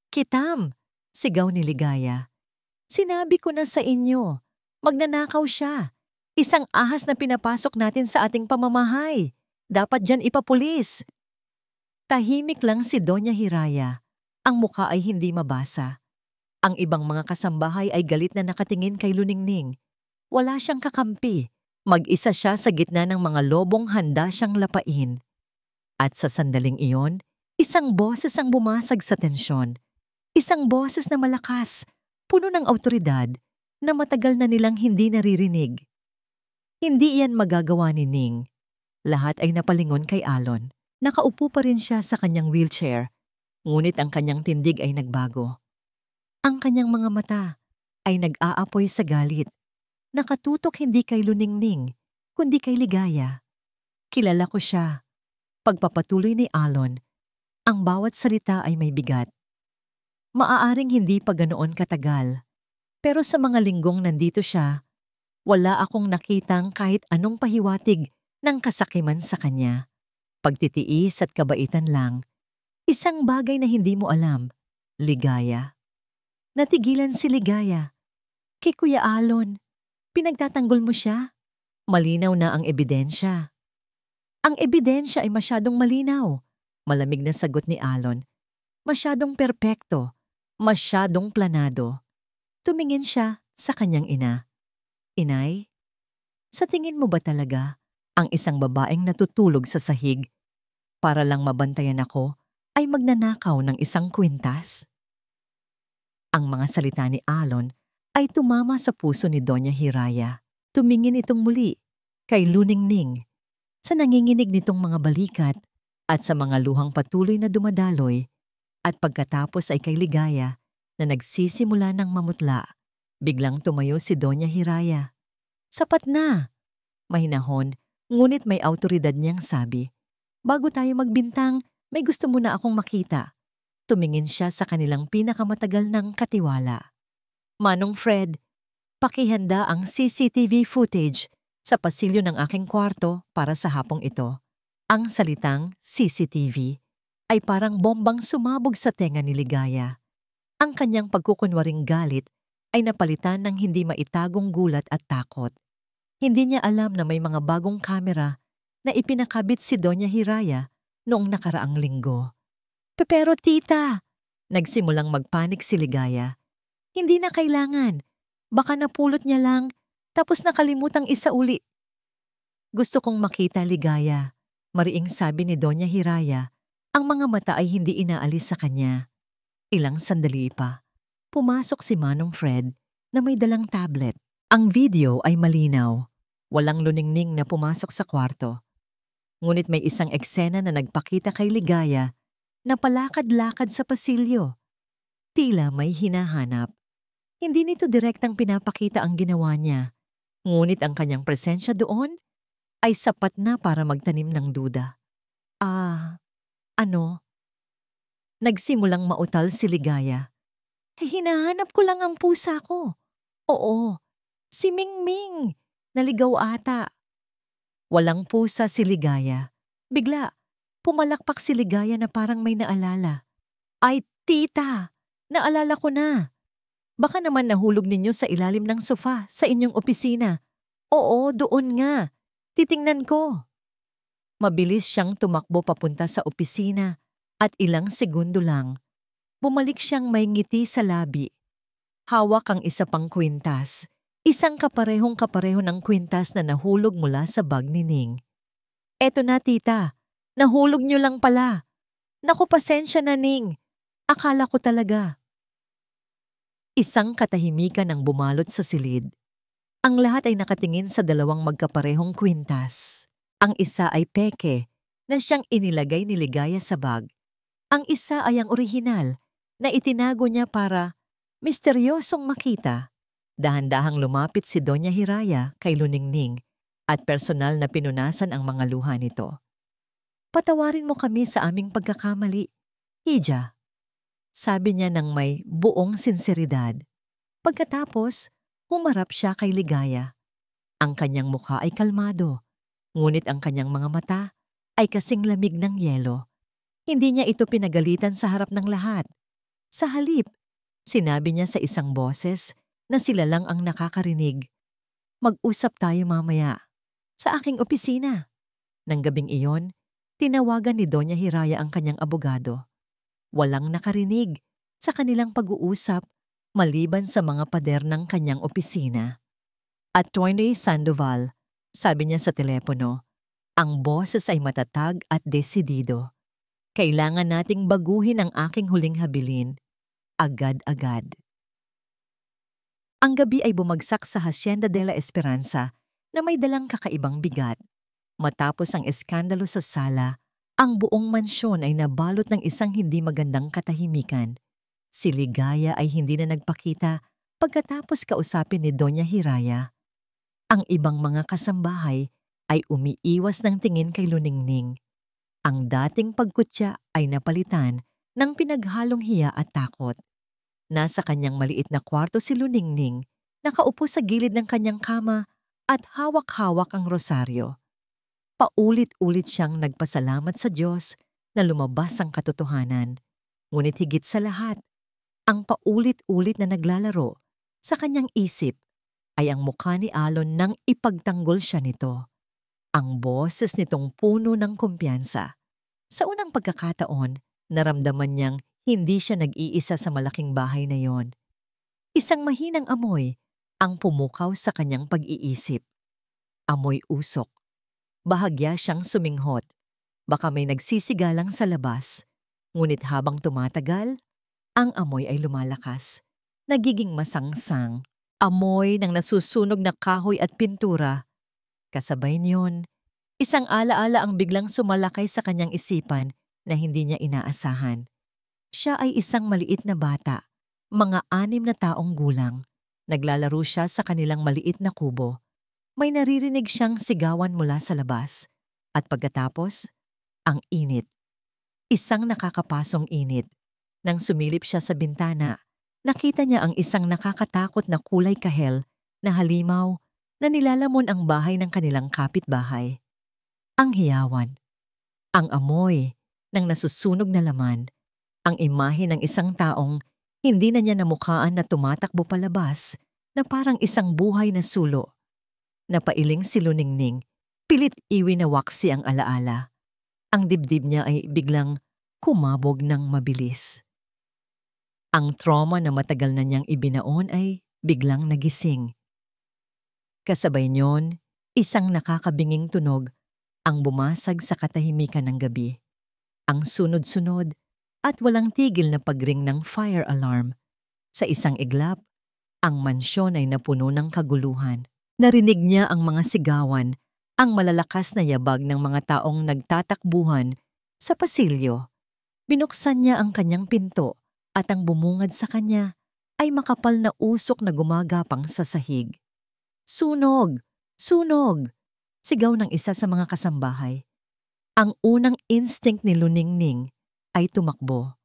Kitam! Sigaw ni Ligaya. Sinabi ko na sa inyo, magnanakaw siya. Isang ahas na pinapasok natin sa ating pamamahay. Dapat dyan ipapulis. Tahimik lang si Doña Hiraya. Ang mukha ay hindi mabasa. Ang ibang mga kasambahay ay galit na nakatingin kay Luningning. Wala siyang kakampi. Mag-isa siya sa gitna ng mga lobong handa siyang lapain. At sa sandaling iyon, isang boses ang bumasag sa tensyon. Isang boses na malakas, puno ng awtoridad, na matagal na nilang hindi naririnig. Hindi iyan magagawa ni Ning. Lahat ay napalingon kay Alon. Nakaupo pa rin siya sa kanyang wheelchair, ngunit ang kanyang tindig ay nagbago. Ang kanyang mga mata ay nag-aapoy sa galit. Nakatutok hindi kay Luningning, kundi kay Ligaya. Kilala ko siya. Pagpapatuloy ni Alon, ang bawat salita ay may bigat. Maaaring hindi pa ganoon katagal, pero sa mga linggong nandito siya, wala akong nakitang kahit anong pahiwatig ng kasakiman sa kanya. Pagtitiis at kabaitan lang. Isang bagay na hindi mo alam, Ligaya. Natigilan si Ligaya. Kay Kuya Alon, pinagtatanggol mo siya? Malinaw na ang ebidensya. Ang ebidensya ay masyadong malinaw. Malamig na sagot ni Alon. Masyadong perpekto. Masyadong planado. Tumingin siya sa kanyang ina. Inay, sa tingin mo ba talaga ang isang babaeng natutulog sa sahig para lang mabantayan ako ay magnanakaw ng isang kwintas? Ang mga salita ni Alon ay tumama sa puso ni Doña Hiraya. Tumingin itong muli kay Luningning sa nanginginig nitong mga balikat at sa mga luhang patuloy na dumadaloy, at pagkatapos ay kay Ligaya na nagsisimula ng mamutla. Biglang tumayo si Doña Hiraya. Sapat na! Mahinahon, ngunit may awtoridad niyang sabi. Bago tayo magbintang, may gusto muna akong makita. Tumingin siya sa kanilang pinakamatagal ng katiwala. Manong Fred, pakihanda ang CCTV footage sa pasilyo ng aking kwarto para sa hapong ito. Ang salitang CCTV ay parang bombang sumabog sa tenga ni Ligaya. Ang kanyang pagkukunwaring galit ay napalitan ng hindi maitagong gulat at takot. Hindi niya alam na may mga bagong kamera na ipinakabit si Doña Hiraya noong nakaraang linggo. Pero tita, nagsimulang magpanik si Ligaya. Hindi na kailangan. Baka napulot niya lang, tapos nakalimutang isauli. Gusto kong makita, Ligaya, mariing sabi ni Doña Hiraya. Ang mga mata ay hindi inaalis sa kanya. Ilang sandali pa, pumasok si Manong Fred na may dalang tablet. Ang video ay malinaw. Walang Luningning na pumasok sa kwarto. Ngunit may isang eksena na nagpakita kay Ligaya na palakad-lakad sa pasilyo. Tila may hinahanap. Hindi nito direktang pinapakita ang ginawa niya, ngunit ang kanyang presensya doon ay sapat na para magtanim ng duda. Ano? Nagsimulang mautal si Ligaya. Hinahanap ko lang ang pusa ko. Oo, si Mingming. Naligaw ata. Walang pusa si Ligaya. Bigla, pumalakpak si Ligaya na parang may naalala. Ay, tita! Naalala ko na. Baka naman nahulog ninyo sa ilalim ng sofa sa inyong opisina. Oo, doon nga. Titingnan ko. Mabilis siyang tumakbo papunta sa opisina at ilang segundo lang, bumalik siyang may ngiti sa labi. Hawak ang isa pang kwintas, isang kaparehong-kapareho ng kwintas na nahulog mula sa bag ni Ning. Eto na tita, nahulog niyo lang pala. Naku, pasensya na Ning. Akala ko talaga. Isang katahimikan ang bumalot sa silid. Ang lahat ay nakatingin sa dalawang magkaparehong kwintas. Ang isa ay peke na siyang inilagay ni Ligaya sa bag. Ang isa ay ang orihinal na itinago niya para misteryosong makita. Dahan-dahang lumapit si Doña Hiraya kay Luningning at personal na pinunasan ang mga luha nito. Patawarin mo kami sa aming pagkakamali, Hija. Sabi niya ng may buong sinseridad. Pagkatapos, humarap siya kay Ligaya. Ang kanyang mukha ay kalmado, ngunit ang kanyang mga mata ay kasing lamig ng yelo. Hindi niya ito pinagalitan sa harap ng lahat. Sa halip, sinabi niya sa isang boses na sila lang ang nakakarinig. Mag-usap tayo mamaya sa aking opisina. Nang gabing iyon, tinawagan ni Doña Hiraya ang kanyang abogado. Walang nakarinig sa kanilang pag-uusap maliban sa mga pader ng kanyang opisina. Attorney Sandoval, sabi niya sa telepono, ang boses ay matatag at desidido. Kailangan nating baguhin ang aking huling habilin. Agad-agad. Ang gabi ay bumagsak sa Hacienda de la Esperanza na may dalang kakaibang bigat. Matapos ang eskandalo sa sala, ang buong mansyon ay nabalot ng isang hindi magandang katahimikan. Si Ligaya ay hindi na nagpakita pagkatapos kausapin ni Doña Hiraya. Ang ibang mga kasambahay ay umiiwas ng tingin kay Luningning. Ang dating pagkutya ay napalitan ng pinaghalong hiya at takot. Nasa kanyang maliit na kwarto si Luningning, nakaupo sa gilid ng kanyang kama at hawak-hawak ang rosaryo. Paulit-ulit siyang nagpasalamat sa Diyos na lumabas ang katotohanan. Ngunit higit sa lahat, ang paulit-ulit na naglalaro sa kanyang isip ay ang mukha ni Alon nang ipagtanggol siya nito. Ang boses nitong puno ng kumpiyansa. Sa unang pagkakataon, naramdaman niyang hindi siya nag-iisa sa malaking bahay na yon. Isang mahinang amoy ang pumukaw sa kanyang pag-iisip. Amoy usok. Bahagya siyang suminghot. Baka may nagsisigalang sa labas. Ngunit habang tumatagal, ang amoy ay lumalakas. Nagiging masangsang. Amoy ng nasusunog na kahoy at pintura. Kasabay niyon, isang alaala ang biglang sumalakay sa kanyang isipan na hindi niya inaasahan. Siya ay isang maliit na bata, mga 6 na taong gulang. Naglalaro siya sa kanilang maliit na kubo. May naririnig siyang sigawan mula sa labas. At pagkatapos, ang init. Isang nakakapasong init. Nang sumilip siya sa bintana, nakita niya ang isang nakakatakot na kulay kahel na halimaw na nilalamon ang bahay ng kanilang kapitbahay. Ang hiyawan. Ang amoy ng nasusunog na laman. Ang imahe ng isang taong hindi na niya namukhaan na tumatakbo palabas na parang isang buhay na sulo. Napailing si Luningning, pilit iwinawaksi ang alaala. Ang dibdib niya ay biglang kumabog ng mabilis. Ang trauma na matagal na niyang ibinaon ay biglang nagising. Kasabay niyon, isang nakakabinging tunog ang bumasag sa katahimikan ng gabi. Ang sunod-sunod at walang tigil na pagring ng fire alarm. Sa isang iglap, ang mansyon ay napuno ng kaguluhan. Narinig niya ang mga sigawan, ang malalakas na yabag ng mga taong nagtatakbuhan sa pasilyo. Binuksan niya ang kanyang pinto at ang bumungad sa kanya ay makapal na usok na gumagapang sa sahig. Sunog! Sunog! Sigaw ng isa sa mga kasambahay. Ang unang instinct ni Luningning ay tumakbo.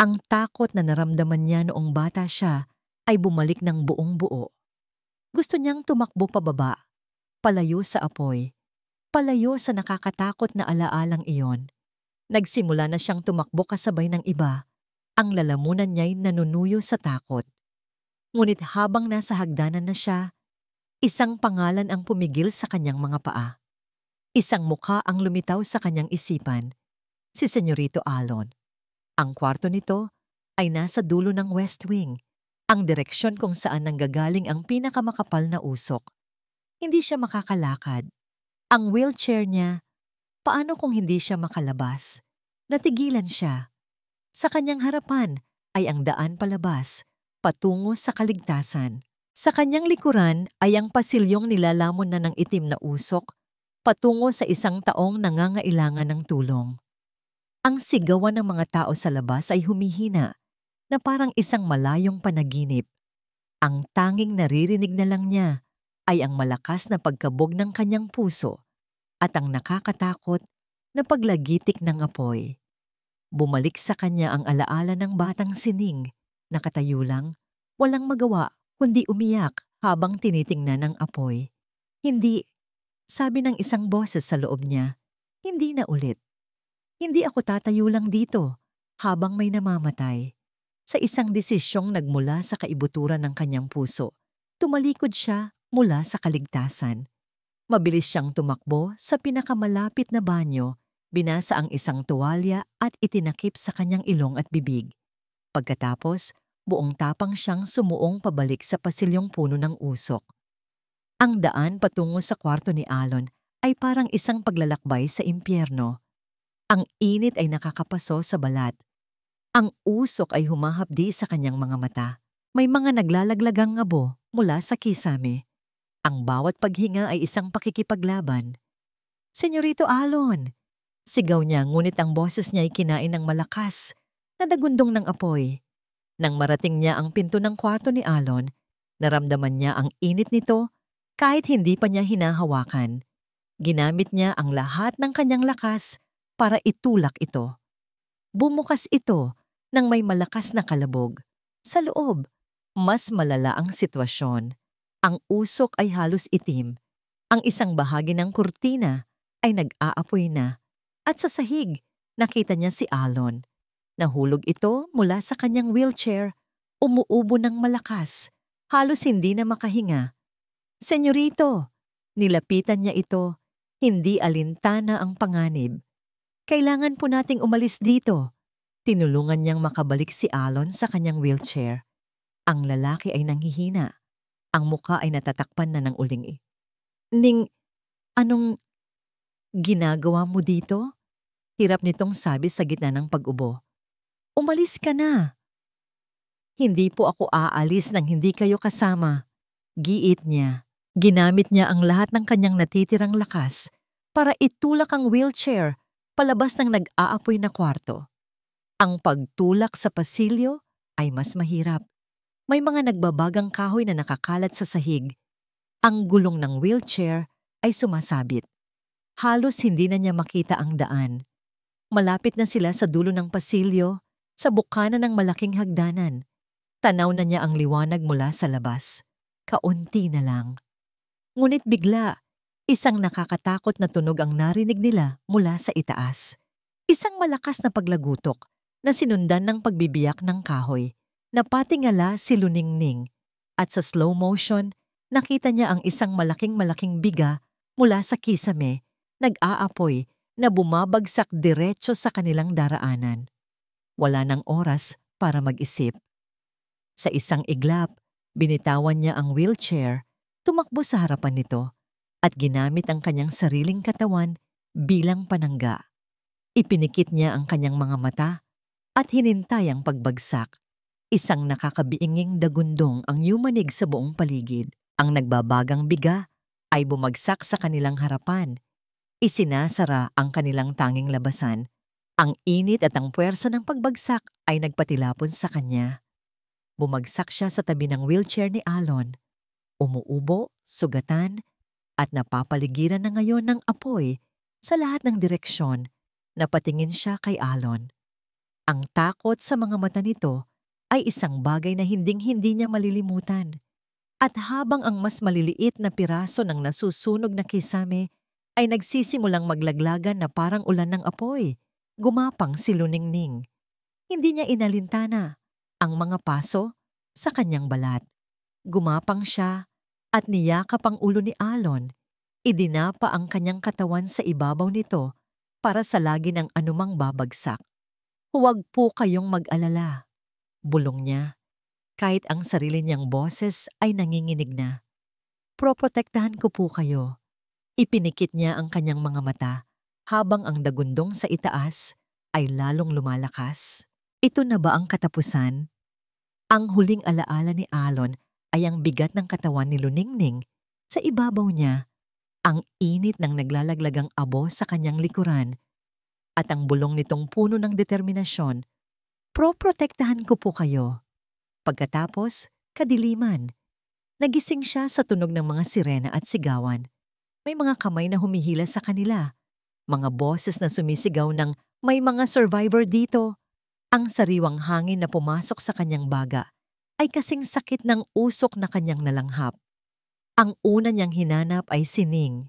Ang takot na naramdaman niya noong bata siya ay bumalik ng buong buo. Gusto niyang tumakbo pababa, palayo sa apoy, palayo sa nakakatakot na alaalang iyon. Nagsimula na siyang tumakbo kasabay ng iba. Ang lalamunan niya'y nanunuyo sa takot. Ngunit habang nasa hagdanan na siya, isang pangalan ang pumigil sa kanyang mga paa. Isang mukha ang lumitaw sa kanyang isipan, si Senyorito Alon. Ang kwarto nito ay nasa dulo ng West Wing, ang direksyon kung saan nanggagaling ang pinakamakapal na usok. Hindi siya makakalakad. Ang wheelchair niya, paano kung hindi siya makalabas? Natigilan siya. Sa kanyang harapan ay ang daan palabas, patungo sa kaligtasan. Sa kanyang likuran ay ang pasilyong nilalamon na ng itim na usok, patungo sa isang taong nangangailangan ng tulong. Ang sigawan ng mga tao sa labas ay humihina, na parang isang malayong panaginip. Ang tanging naririnig na lang niya ay ang malakas na pagkabog ng kanyang puso at ang nakakatakot na paglagitik ng apoy. Bumalik sa kanya ang alaala ng batang sining, nakatayo lang, walang magawa kundi umiyak habang tinitingnan ang apoy. Hindi, sabi ng isang boses sa loob niya, hindi na ulit. Hindi ako tatayo lang dito habang may namamatay. Sa isang desisyong nagmula sa kaibuturan ng kanyang puso, tumalikod siya mula sa kaligtasan. Mabilis siyang tumakbo sa pinakamalapit na banyo, binasa ang isang tuwalya at itinakip sa kanyang ilong at bibig. Pagkatapos, buong tapang siyang sumuong pabalik sa pasilyong puno ng usok. Ang daan patungo sa kwarto ni Alon ay parang isang paglalakbay sa impyerno. Ang init ay nakakapaso sa balat. Ang usok ay humahapdi sa kanyang mga mata. May mga naglalaglagang ngabo mula sa kisame. Ang bawat paghinga ay isang pakikipaglaban. "Senyorito Alon!" Sigaw niya, ngunit ang boses niya ay kinain ng malakas na dagundong ng apoy. Nang marating niya ang pinto ng kwarto ni Alon, naramdaman niya ang init nito kahit hindi pa niya hinahawakan. Ginamit niya ang lahat ng kanyang lakas para itulak ito. Bumukas ito nang may malakas na kalabog. Sa loob, mas malala ang sitwasyon. Ang usok ay halos itim. Ang isang bahagi ng kurtina ay nag-aapoy na. At sa sahig, nakita niya si Alon. Nahulog ito mula sa kanyang wheelchair, umuubo ng malakas, halos hindi na makahinga. "Senyorito!" Nilapitan niya ito, hindi alintana ang panganib. "Kailangan po nating umalis dito." Tinulungan niyang makabalik si Alon sa kanyang wheelchair. Ang lalaki ay nanghihina. Ang muka ay natatakpan na ng uling. "Ning, anong ginagawa mo dito?" Hirap nitong sabi sa gitna ng pag-ubo. "Umalis ka na." "Hindi po ako aalis nang hindi kayo kasama." Giit niya. Ginamit niya ang lahat ng kanyang natitirang lakas para itulak ang wheelchair palabas ng nag-aapoy na kwarto. Ang pagtulak sa pasilyo ay mas mahirap. May mga nagbabagang kahoy na nakakalat sa sahig. Ang gulong ng wheelchair ay sumasabit. Halos hindi na niya makita ang daan. Malapit na sila sa dulo ng pasilyo, sa bukana ng malaking hagdanan. Tanaw na niya ang liwanag mula sa labas. Kaunti na lang. Ngunit bigla, isang nakakatakot na tunog ang narinig nila mula sa itaas. Isang malakas na paglagutok na sinundan ng pagbibiyak ng kahoy. Napatingala si Luningning at sa slow motion, nakita niya ang isang malaking biga mula sa kisame, nag-aapoy na bumabagsak diretso sa kanilang daraanan. Wala nang oras para mag-isip. Sa isang iglap, binitawan niya ang wheelchair, tumakbo sa harapan nito at ginamit ang kanyang sariling katawan bilang panangga. Ipinikit niya ang kanyang mga mata at hinintay ang pagbagsak. Isang nakakabiinging dagundong ang yumanig sa buong paligid. Ang nagbabagang biga ay bumagsak sa kanilang harapan. Isinasara ang kanilang tanging labasan. Ang init at ang puwersa ng pagbagsak ay nagpatilapon sa kanya. Bumagsak siya sa tabi ng wheelchair ni Alon. Umuubo, sugatan, at napapaligiran na ngayon ng apoy Sa lahat ng direksyon, napatingin siya kay Alon. Ang takot sa mga mata nito ay isang bagay na hinding-hindi niya malilimutan. At habang ang mas maliliit na piraso ng nasusunog na kisame ay nagsisimulang maglaglagan na parang ulan ng apoy, gumapang si Luningning. Hindi niya inalintana ang mga paso sa kanyang balat. Gumapang siya at niyakap ang ulo ni Alon. Idinapa ang kanyang katawan sa ibabaw nito para salagin ang anumang babagsak. Huwag po kayong mag-alala, bulong niya, kahit ang sarili niyang boses ay nanginginig na. Proprotektahan ko po kayo. Ipinikit niya ang kanyang mga mata habang ang dagundong sa itaas ay lalong lumalakas. Ito na ba ang katapusan? Ang huling alaala ni Alon ay ang bigat ng katawan ni Luningning. Sa ibabaw niya, ang init ng naglalaglagang abo sa kanyang likuran at ang bulong nitong puno ng determinasyon. Proprotektahan ko po kayo. Pagkatapos, kadiliman. Nagising siya sa tunog ng mga sirena at sigawan. May mga kamay na humihila sa kanila. Mga boses na sumisigaw ng may mga survivor dito. Ang sariwang hangin na pumasok sa kanyang baga ay kasing sakit ng usok na kanyang nalanghap. Ang una niyang hinanap ay si Ning.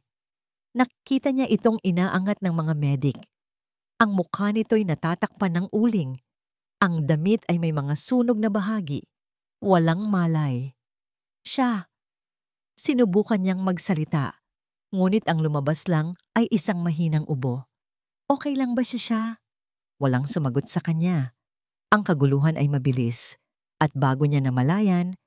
Nakita niya itong inaangat ng mga medik. Ang mukha nito'y natatakpan ng uling. Ang damit ay may mga sunog na bahagi. Walang malay. Siya. Sinubukan niyang magsalita. Ngunit ang lumabas lang ay isang mahinang ubo. Okay lang ba siya? Walang sumagot sa kanya. Ang kaguluhan ay mabilis. At bago niya namalayan,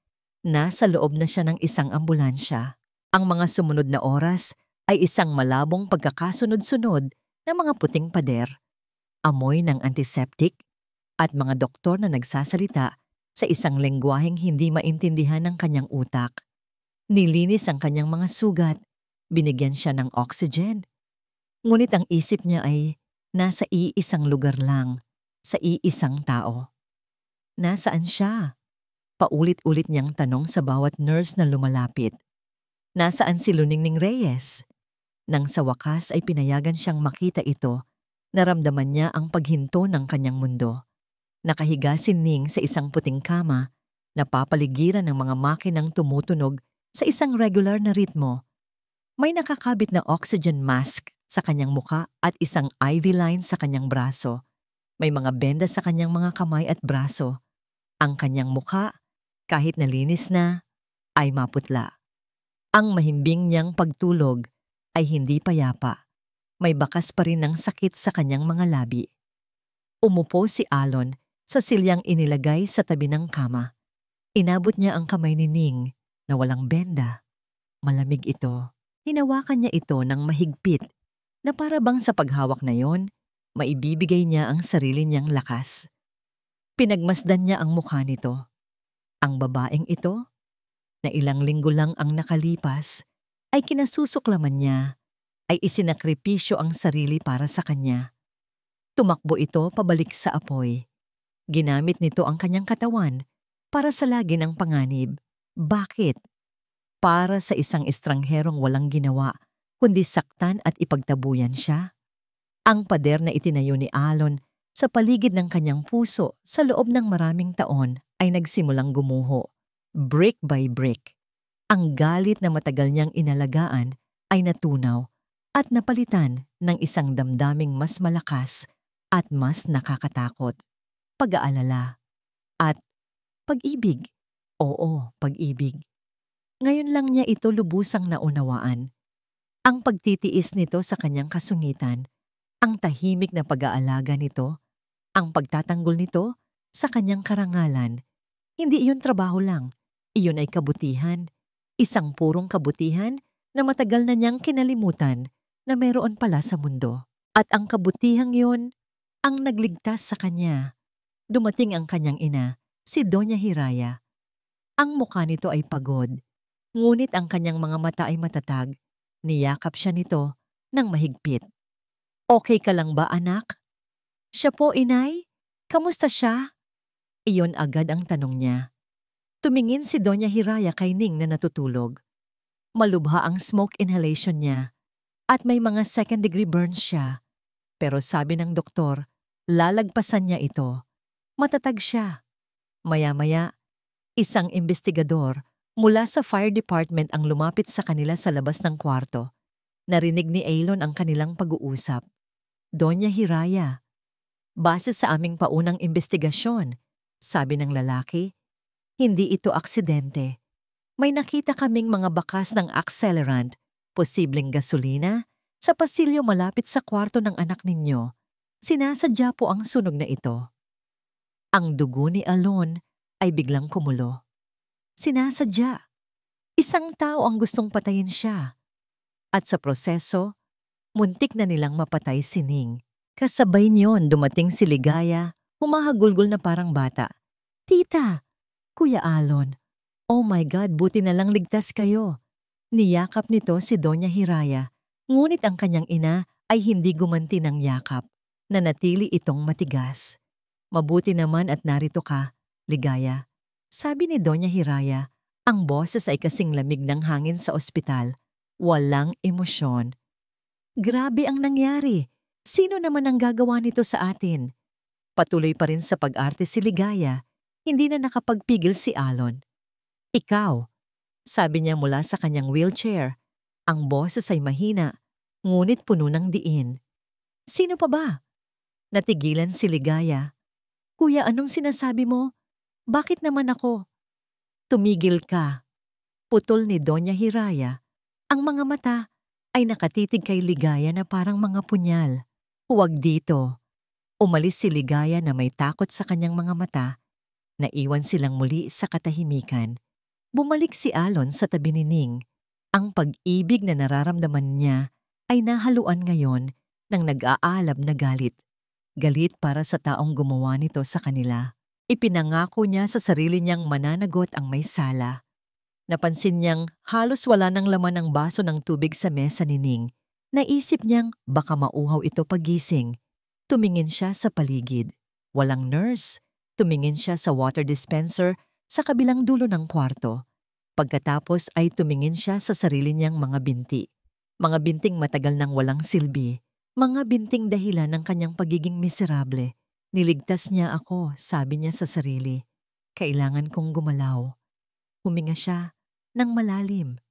nasa loob na siya ng isang ambulansya. Ang mga sumunod na oras ay isang malabong pagkakasunod-sunod ng mga puting pader, amoy ng antiseptic, at mga doktor na nagsasalita sa isang lengguwaheng hindi maintindihan ng kanyang utak. Nilinis ang kanyang mga sugat, binigyan siya ng oxygen. Ngunit ang isip niya ay nasa iisang lugar lang, sa iisang tao. Nasaan siya? Paulit-ulit niyang tanong sa bawat nurse na lumalapit. Nasaan si Luningning Reyes? Nang sa wakas ay pinayagan siyang makita ito, naramdaman niya ang paghinto ng kanyang mundo. Nakahiga si Ning sa isang puting kama, napapaligiran ng mga makinang tumutunog sa isang regular na ritmo. May nakakabit na oxygen mask sa kanyang muka at isang IV line sa kanyang braso. May mga benda sa kanyang mga kamay at braso. Ang kanyang muka, kahit nalinis na, ay maputla. Ang mahimbing niyang pagtulog ay hindi payapa. May bakas pa rin ng sakit sa kanyang mga labi. Umupo si Alon sa silyang inilagay sa tabi ng kama. Inabot niya ang kamay ni Ning na walang benda. Malamig ito. Hinawakan niya ito ng mahigpit na para bang sa paghawak na yon, maibibigay niya ang sarili niyang lakas. Pinagmasdan niya ang mukha nito. Ang babaeng ito, na ilang linggo lang ang nakalipas, ay kinasusuklaman niya, ay isinakripisyo ang sarili para sa kanya. Tumakbo ito pabalik sa apoy. Ginamit nito ang kanyang katawan para salagin ang panganib. Bakit? Para sa isang estrangherong walang ginawa, kundi saktan at ipagtabuyan siya. Ang pader na itinayo ni Alon sa paligid ng kanyang puso sa loob ng maraming taon ay nagsimulang gumuho, brick by brick. Ang galit na matagal niyang inalagaan ay natunaw at napalitan ng isang damdaming mas malakas at mas nakakatakot. Pag-aalala at pag-ibig. Oo, pag-ibig. Ngayon lang niya ito lubusang naunawaan. Ang pagtitiis nito sa kanyang kasungitan, ang tahimik na pag-aalaga nito, ang pagtatanggol nito sa kanyang karangalan. Hindi iyon trabaho lang, iyon ay kabutihan. Isang purong kabutihan na matagal na niyang kinalimutan na meron pala sa mundo. At ang kabutihang yun, ang nagligtas sa kanya. Dumating ang kanyang ina, si Doña Hiraya. Ang mukha nito ay pagod, ngunit ang kanyang mga mata ay matatag. Niyakap siya nito ng mahigpit. Okay ka lang ba, anak? Siya po, inay. Kamusta siya? Iyon agad ang tanong niya. Tumingin si Doña Hiraya kay Ning na natutulog. Malubha ang smoke inhalation niya. at may mga second-degree burns siya. Pero sabi ng doktor, lalagpasan niya ito. Matatag siya. Maya-maya, isang investigador mula sa fire department ang lumapit sa kanila sa labas ng kwarto. Narinig ni Aylon ang kanilang pag-uusap. Doña Hiraya, base sa aming paunang investigasyon, sabi ng lalaki, hindi ito aksidente. May nakita kaming mga bakas ng accelerant, posibleng gasolina, sa pasilyo malapit sa kwarto ng anak ninyo. Sinasadya po ang sunog na ito. Ang dugo ni Alon ay biglang kumulo. Sinasadya. Isang tao ang gustong patayin siya. At sa proseso, muntik na nilang mapatay si Ning. Kasabay niyon dumating si Ligaya, humahagulgol na parang bata. Tita, Kuya Alon, oh my God, buti na lang ligtas kayo. Niyakap nito si Doña Hiraya, ngunit ang kanyang ina ay hindi gumanti ng yakap. Nanatili itong matigas. Mabuti naman at narito ka, Ligaya. Sabi ni Doña Hiraya, ang boses ay kasing lamig ng hangin sa ospital. Walang emosyon. Grabe ang nangyari. Sino naman ang gagawa nito sa atin? Patuloy pa rin sa pag-arte si Ligaya. Hindi na nakapagpigil si Alon. Ikaw, sabi niya mula sa kanyang wheelchair. Ang boses ay mahina, ngunit puno ng diin. Sino pa ba? Natigilan si Ligaya. Kuya, anong sinasabi mo? Bakit naman ako? Tumigil ka. Putol ni Doña Hiraya. Ang mga mata ay nakatitig kay Ligaya na parang mga punyal. Huwag dito. Umalis si Ligaya na may takot sa kanyang mga mata. Naiwan silang muli sa katahimikan. Bumalik si Alon sa tabi ni Ning. Ang pag-ibig na nararamdaman niya ay nahaluan ngayon ng nag-aalab na galit. Galit para sa taong gumawa nito sa kanila. Ipinangako niya sa sarili niyang mananagot ang may sala. Napansin niyang halos wala ng laman ang baso ng tubig sa mesa ni Ning. Naisip niyang baka mauhaw ito pagising. Tumingin siya sa paligid. Walang nurse. Tumingin siya sa water dispenser sa kabilang dulo ng kwarto. Pagkatapos ay tumingin siya sa sarili niyang mga binti. Mga binting matagal nang walang silbi. Mga binting dahilan ng kanyang pagiging miserable. Niligtas niya ako, sabi niya sa sarili. Kailangan kong gumalaw. Huminga siya ng malalim.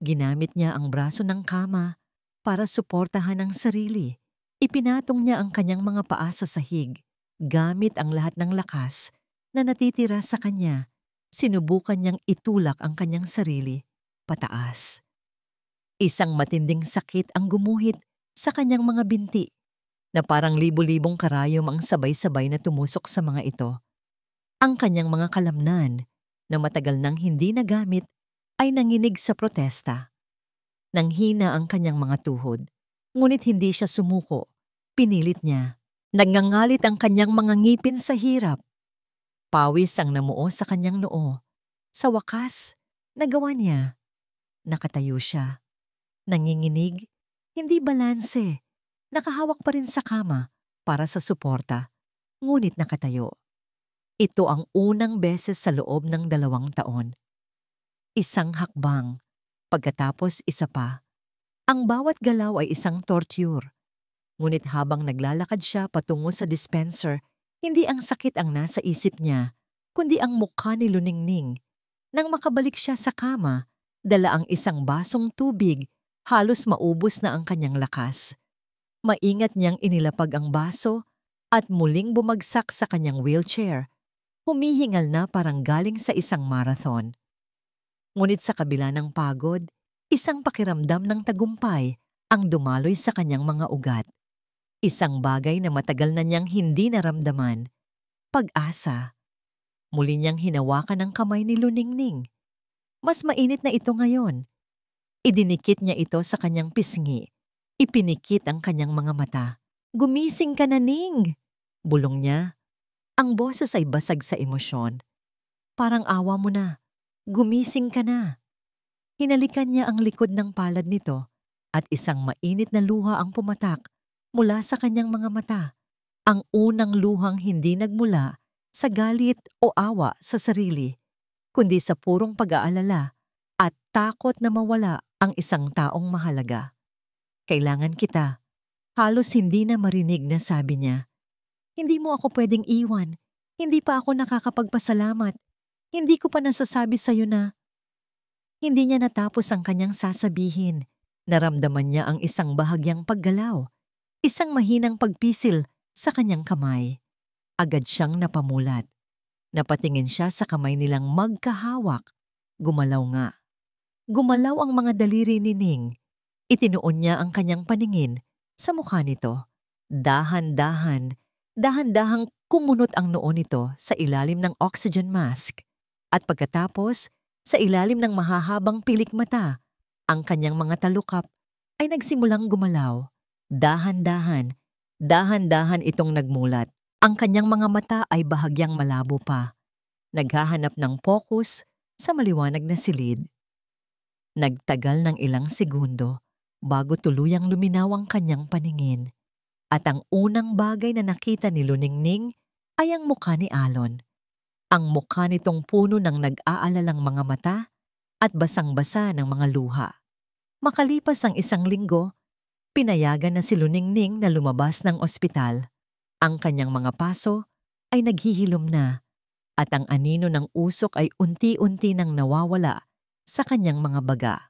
Ginamit niya ang braso ng kama para suportahan ang sarili. Ipinatong niya ang kanyang mga paa sa sahig. Gamit ang lahat ng lakas na natitira sa kanya, sinubukan niyang itulak ang kanyang sarili pataas. Isang matinding sakit ang gumuhit sa kanyang mga binti na parang libu-libong karayom ang sabay-sabay na tumusok sa mga ito. Ang kanyang mga kalamnan na matagal nang hindi nagamit ay nanginig sa protesta. Nanghina ang kanyang mga tuhod, ngunit hindi siya sumuko. Pinilit niya. Nagngangalit ang kanyang mga ngipin sa hirap. Pawis ang namuo sa kanyang noo. Sa wakas, nagawa niya. Nakatayo siya. Nanginginig, hindi balanse. Nakahawak pa rin sa kama para sa suporta, ngunit nakatayo. Ito ang unang beses sa loob ng 2 taon. Isang hakbang, pagkatapos isa pa. Ang bawat galaw ay isang torture. Ngunit habang naglalakad siya patungo sa dispenser, hindi ang sakit ang nasa isip niya, kundi ang mukha ni Luningning. Nang makabalik siya sa kama, dala ang isang basong tubig, halos maubos na ang kanyang lakas. Maingat niyang inilapag ang baso at muling bumagsak sa kanyang wheelchair. Humihingal na parang galing sa isang marathon. Ngunit sa kabila ng pagod, isang pakiramdam ng tagumpay ang dumaloy sa kanyang mga ugat. Isang bagay na matagal na niyang hindi naramdaman. Pag-asa. Muli niyang hinawakan ang kamay ni Luningning. Mas mainit na ito ngayon. Idinikit niya ito sa kanyang pisngi. Ipinikit ang kanyang mga mata. Gumising ka na, Ning! Bulong niya. Ang boses ay basag sa emosyon. Parang awa mo na. Gumising ka na. Hinalikan niya ang likod ng palad nito at isang mainit na luha ang pumatak mula sa kanyang mga mata. Ang unang luhang hindi nagmula sa galit o awa sa sarili, kundi sa purong pag-aalala at takot na mawala ang isang taong mahalaga. Kailangan kita. Halos hindi na marinig na sabi niya. Hindi mo ako pwedeng iwan. Hindi pa ako nakakapagpasalamat. Hindi ko pa nasasabi sa'yo na. Hindi niya natapos ang kanyang sasabihin. Naramdaman niya ang isang bahagyang paggalaw. Isang mahinang pagpisil sa kanyang kamay. Agad siyang napamulat. Napatingin siya sa kamay nilang magkahawak. Gumalaw nga. Gumalaw ang mga daliri ni Ning. Itinuon niya ang kanyang paningin sa mukha nito. Dahan-dahang kumunot ang noo nito sa ilalim ng oxygen mask. At pagkatapos, sa ilalim ng mahahabang pilik mata, ang kanyang mga talukap ay nagsimulang gumalaw. Dahan-dahan itong nagmulat. Ang kanyang mga mata ay bahagyang malabo pa. Naghahanap ng focus sa maliwanag na silid. Nagtagal ng ilang segundo bago tuluyang luminaw ang kanyang paningin. At ang unang bagay na nakita ni Luningning ay ang mukha ni Alon. Ang mukha nitong puno ng nag-aalalang mga mata at basang-basa ng mga luha. Makalipas ang isang linggo, pinayagan na si Luningning na lumabas ng ospital. Ang kanyang mga paso ay naghihilom na at ang anino ng usok ay unti-unti nang nawawala sa kanyang mga baga.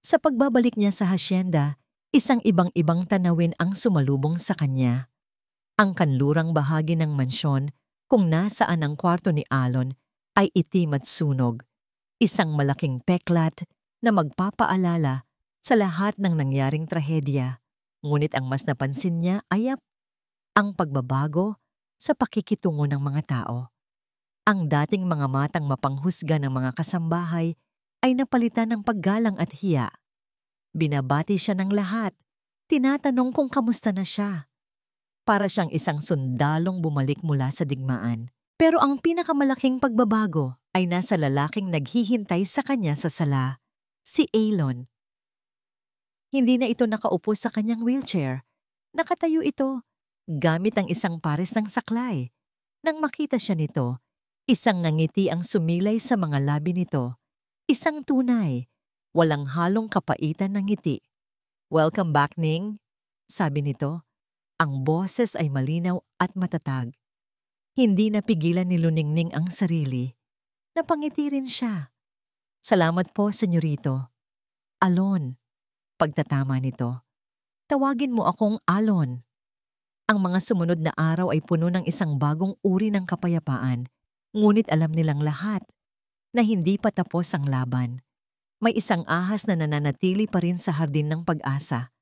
Sa pagbabalik niya sa hasyenda, isang ibang-ibang tanawin ang sumalubong sa kanya. Ang kanlurang bahagi ng mansyon kung nasaan ang kwarto ni Alon ay itim at sunog. Isang malaking peklat na magpapaalala sa lahat ng nangyaring trahedya. Ngunit ang mas napansin niya ay ang pagbabago sa pakikitungo ng mga tao. Ang dating mga matang mapanghusga ng mga kasambahay ay napalitan ng paggalang at hiya. Binabati siya ng lahat, tinatanong kung kamusta na siya. Para siyang isang sundalong bumalik mula sa digmaan. Pero ang pinakamalaking pagbabago ay nasa lalaking naghihintay sa kanya sa sala, si Alon. Hindi na ito nakaupo sa kanyang wheelchair. Nakatayo ito, gamit ang isang pares ng saklay. Nang makita siya nito, isang ngangiti ang sumilay sa mga labi nito. Isang tunay, walang halong kapaitan ng ngiti. "Welcome back, Ning," sabi nito. Ang boses ay malinaw at matatag. Hindi napigilan ni Luningning ang sarili. Napangiti rin siya. "Salamat po, senyorito." "Alon." Pagtatama nito. "Tawagin mo akong Alon." Ang mga sumunod na araw ay puno ng isang bagong uri ng kapayapaan. Ngunit alam nilang lahat na hindi pa tapos ang laban. May isang ahas na nananatili pa rin sa hardin ng pag-asa.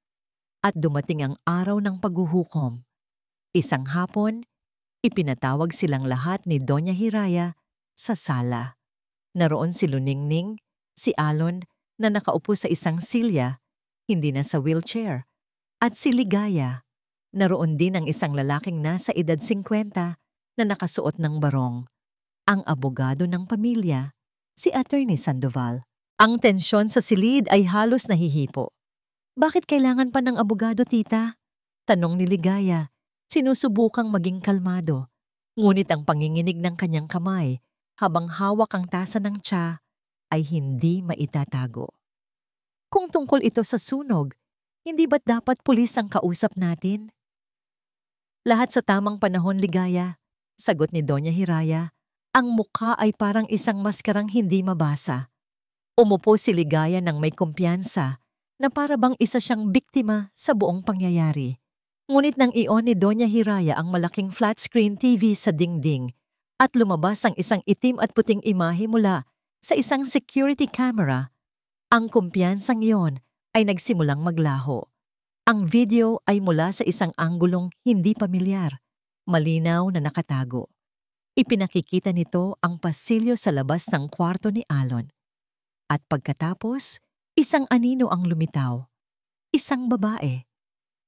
At dumating ang araw ng paghuhukom. Isang hapon, ipinatawag silang lahat ni Doña Hiraya sa sala. Naroon si Luningning, si Alon na nakaupo sa isang silya, hindi na sa wheelchair, at si Ligaya. Naroon din ang isang lalaking nasa edad 50 na nakasuot ng barong. Ang abogado ng pamilya, si Attorney Sandoval. Ang tensyon sa silid ay halos nahihipo. "Bakit kailangan pa ng abogado, tita?" tanong ni Ligaya. Sinusubukang maging kalmado. Ngunit ang panginginig ng kanyang kamay habang hawak ang tasa ng tsa ay hindi maitatago. "Kung tungkol ito sa sunog, hindi ba't dapat pulis ang kausap natin?" "Lahat sa tamang panahon, Ligaya," sagot ni Doña Hiraya. Ang mukha ay parang isang maskarang hindi mabasa. Umupo si Ligaya ng may kumpiyansa na para bang isa siyang biktima sa buong pangyayari. Ngunit nang i-on ni Doña Hiraya ang malaking flat-screen TV sa dingding at lumabas ang isang itim at puting imahe mula sa isang security camera, ang kumpiyansang iyon ay nagsimulang maglaho. Ang video ay mula sa isang anggulong hindi pamilyar, malinaw na nakatago. Ipinakikita nito ang pasilyo sa labas ng kwarto ni Alon. At pagkatapos, isang anino ang lumitaw. Isang babae.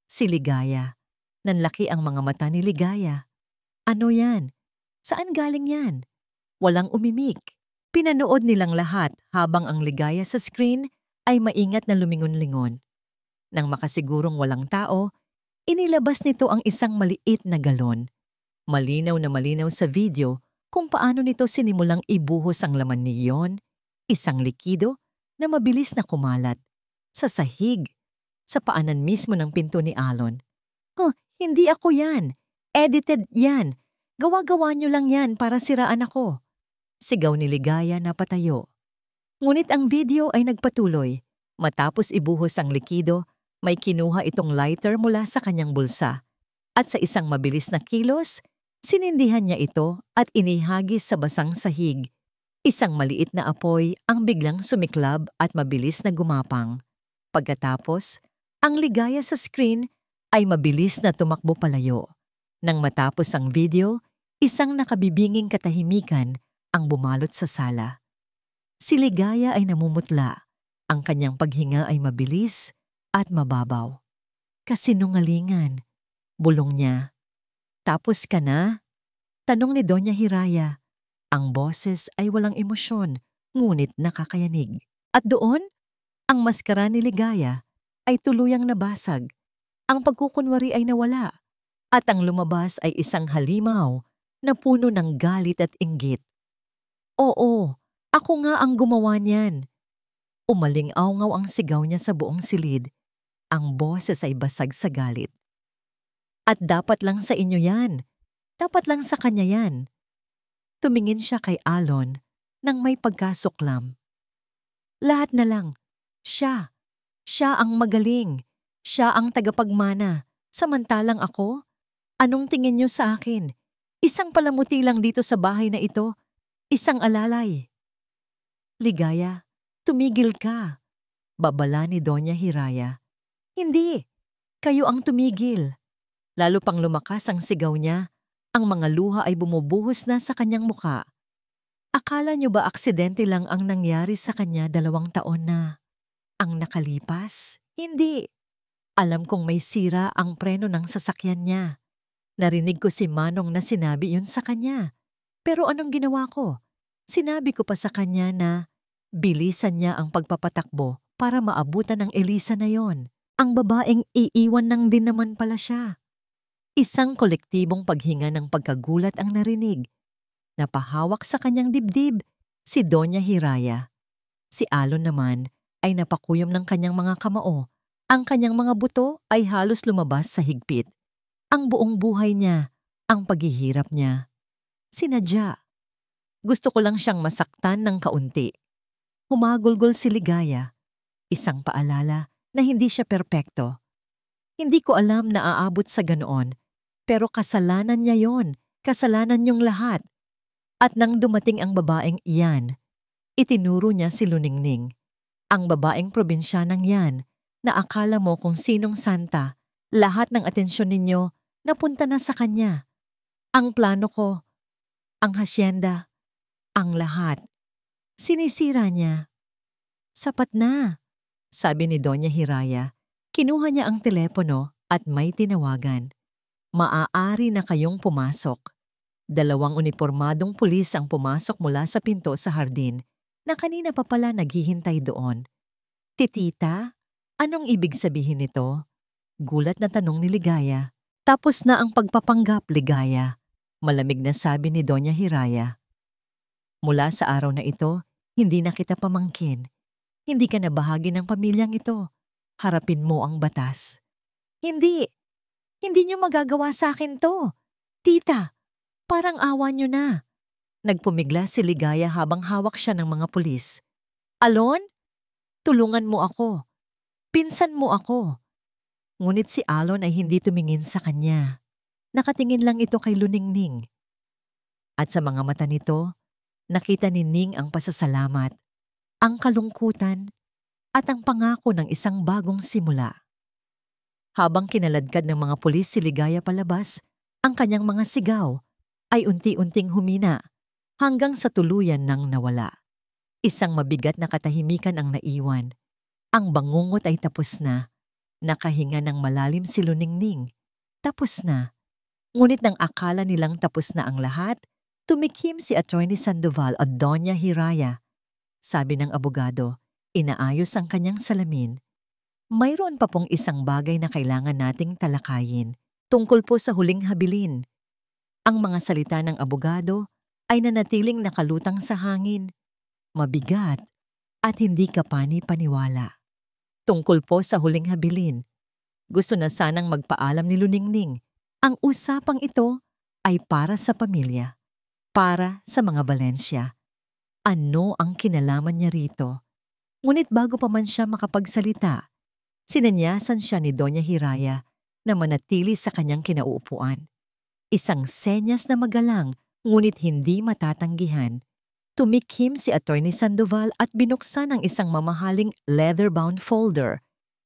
Si Ligaya. Nanlaki ang mga mata ni Ligaya. "Ano yan? Saan galing yan?" Walang umimik. Pinanood nilang lahat habang ang Ligaya sa screen ay maingat na lumingon-lingon. Nang makasigurong walang tao, inilabas nito ang isang maliit na galon. Malinaw na malinaw sa video kung paano nito sinimulang ibuhos ang laman niyon, isang likido na mabilis na kumalat sa sahig sa paanan mismo ng pinto ni Alon. Hindi ako yan. Edited yan. Gawa-gawa niyo lang yan para siraan ako. Sigaw ni Ligaya na patayo. Ngunit ang video ay nagpatuloy. Matapos ibuhos ang likido, may kinuha itong lighter mula sa kanyang bulsa. At sa isang mabilis na kilos, sinindihan niya ito at inihagis sa basang sahig. Isang maliit na apoy ang biglang sumiklab at mabilis na gumapang. Pagkatapos, ang ligaya sa screen ay mabilis na tumakbo palayo. Nang matapos ang video, isang nakabibinging katahimikan ang bumalot sa sala. Si Ligaya ay namumutla. Ang kanyang paghinga ay mabilis at mababaw. Kasinungalingan, bulong niya. Tapos ka na? Tanong ni Doña Hiraya. Ang boses ay walang emosyon, ngunit nakakayanig. At doon, ang maskara ni Ligaya ay tuluyang nabasag. Ang pagkukunwari ay nawala. At ang lumabas ay isang halimaw na puno ng galit at inggit. Oo, ako nga ang gumawa niyan. Umaling-awngaw ang sigaw niya sa buong silid. Ang boses ay basag sa galit. At dapat lang sa inyo yan. Dapat lang sa kanya yan. Tumingin siya kay Alon nang may pagkasuklam. Lahat na lang. Siya. Siya ang magaling. Siya ang tagapagmana. Samantalang ako, anong tingin niyo sa akin? Isang palamuti lang dito sa bahay na ito. Isang alalay. Ligaya, tumigil ka. Babala ni Doña Hiraya. Hindi. Kayo ang tumigil. Lalo pang lumakas ang sigaw niya. Ang mga luha ay bumubuhos na sa kanyang muka. Akala niyo ba aksidente lang ang nangyari sa kanya 2 taon na? Ang nakalipas? Hindi. Alam kong may sira ang preno ng sasakyan niya. Narinig ko si Manong na sinabi yun sa kanya. Pero anong ginawa ko? Sinabi ko pa sa kanya na bilisan niya ang pagpapatakbo para maabutan ng Elisa na yon. Ang babaeng iiwan nang din naman pala siya. Isang kolektibong paghinga ng pagkagulat ang narinig. Napahawak sa kanyang dibdib si Doña Hiraya. Si Alon naman ay napakuyom ng kanyang mga kamao. Ang kanyang mga buto ay halos lumabas sa higpit. Ang buong buhay niya, ang paghihirap niya. Sinadya. Gusto ko lang siyang masaktan ng kaunti. Humagulgol si Ligaya. Isang paalala na hindi siya perpekto. Hindi ko alam na aabot sa ganoon, pero kasalanan niya yon. Kasalanan niyong lahat. At nang dumating ang babaeng iyan, itinuro niya si Luningning. Ang babaeng probinsyanang yan, na akala mo kung sinong santa, lahat ng atensyon ninyo napunta na sa kanya. Ang plano ko, ang hasyenda, ang lahat. Sinisira niya. Sapat na, sabi ni Doña Hiraya. Kinuha niya ang telepono at may tinawagan. Maaari na kayong pumasok. 2 unipormadong pulis ang pumasok mula sa pinto sa hardin na kanina pa pala naghihintay doon. Titita? Anong ibig sabihin nito? Gulat na tanong ni Ligaya. Tapos na ang pagpapanggap, Ligaya. Malamig na sabi ni Doña Hiraya. Mula sa araw na ito, hindi na kita pamangkin. Hindi ka na bahagi ng pamilyang ito. Harapin mo ang batas. Hindi. Hindi niyo magagawa sa akin to. Tita, parang awa niyo na. Nagpumigla si Ligaya habang hawak siya ng mga pulis. Alon? Tulungan mo ako. Pinsan mo ako. Ngunit si Alon ay hindi tumingin sa kanya. Nakatingin lang ito kay Luningning. At sa mga mata nito, nakita ni Ning ang pasasalamat, ang kalungkutan, at ang pangako ng isang bagong simula. Habang kinaladkad ng mga pulis si Ligaya palabas, ang kanyang mga sigaw ay unti-unting humina hanggang sa tuluyan nang nawala. Isang mabigat na katahimikan ang naiwan. Ang bangungot ay tapos na. Nakahinga ng malalim si Luningning. Tapos na. Ngunit nang akala nilang tapos na ang lahat, tumikhim si Attorney Sandoval at Doña Hiraya. Sabi ng abogado, inaayos ang kanyang salamin. Mayroon pa pong isang bagay na kailangan nating talakayin tungkol po sa huling habilin. Ang mga salita ng abogado ay nanatiling nakalutang sa hangin, mabigat at hindi kapani-paniwala. Tungkol po sa huling habilin, gusto na sanang magpaalam ni Luningning. Ang usapang ito ay para sa pamilya, para sa mga Valencia. Ano ang kinalaman niya rito? Ngunit bago pa man siya makapagsalita, sinanyasan siya ni Doña Hiraya na manatili sa kanyang kinauupuan. Isang senyas na magalang ngunit hindi matatanggihan. Tumikhim si Attorney Sandoval at binuksan ang isang mamahaling leather-bound folder.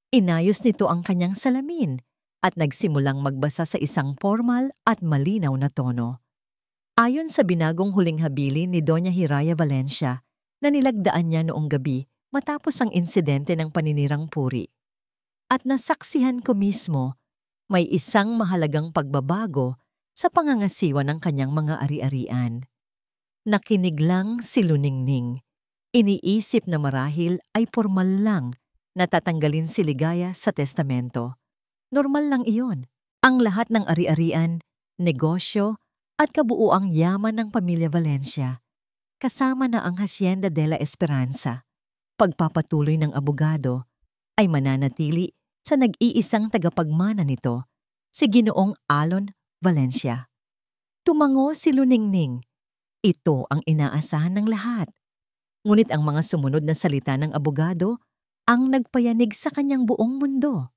Inayos nito ang kanyang salamin at nagsimulang magbasa sa isang formal at malinaw na tono. Ayon sa binagong huling habilin ni Doña Hiraya Valencia na nilagdaan niya noong gabi matapos ang insidente ng paninirang puri. At nasaksihan ko mismo, may isang mahalagang pagbabago sa pangangasiwa ng kanyang mga ari-arian. Nakinig lang si Luningning. Iniisip na marahil ay formal lang na tatanggalin si Ligaya sa testamento. Normal lang iyon. Ang lahat ng ari-arian, negosyo, at kabuuang yaman ng pamilya Valencia, kasama na ang Hacienda de la Esperanza, pagpapatuloy ng abogado, ay mananatili sa nag-iisang tagapagmana nito, si Ginoong Alon Valencia. Tumango si Luningning. Ito ang inaasahan ng lahat. Ngunit ang mga sumunod na salita ng abogado ang nagpayanig sa kanyang buong mundo.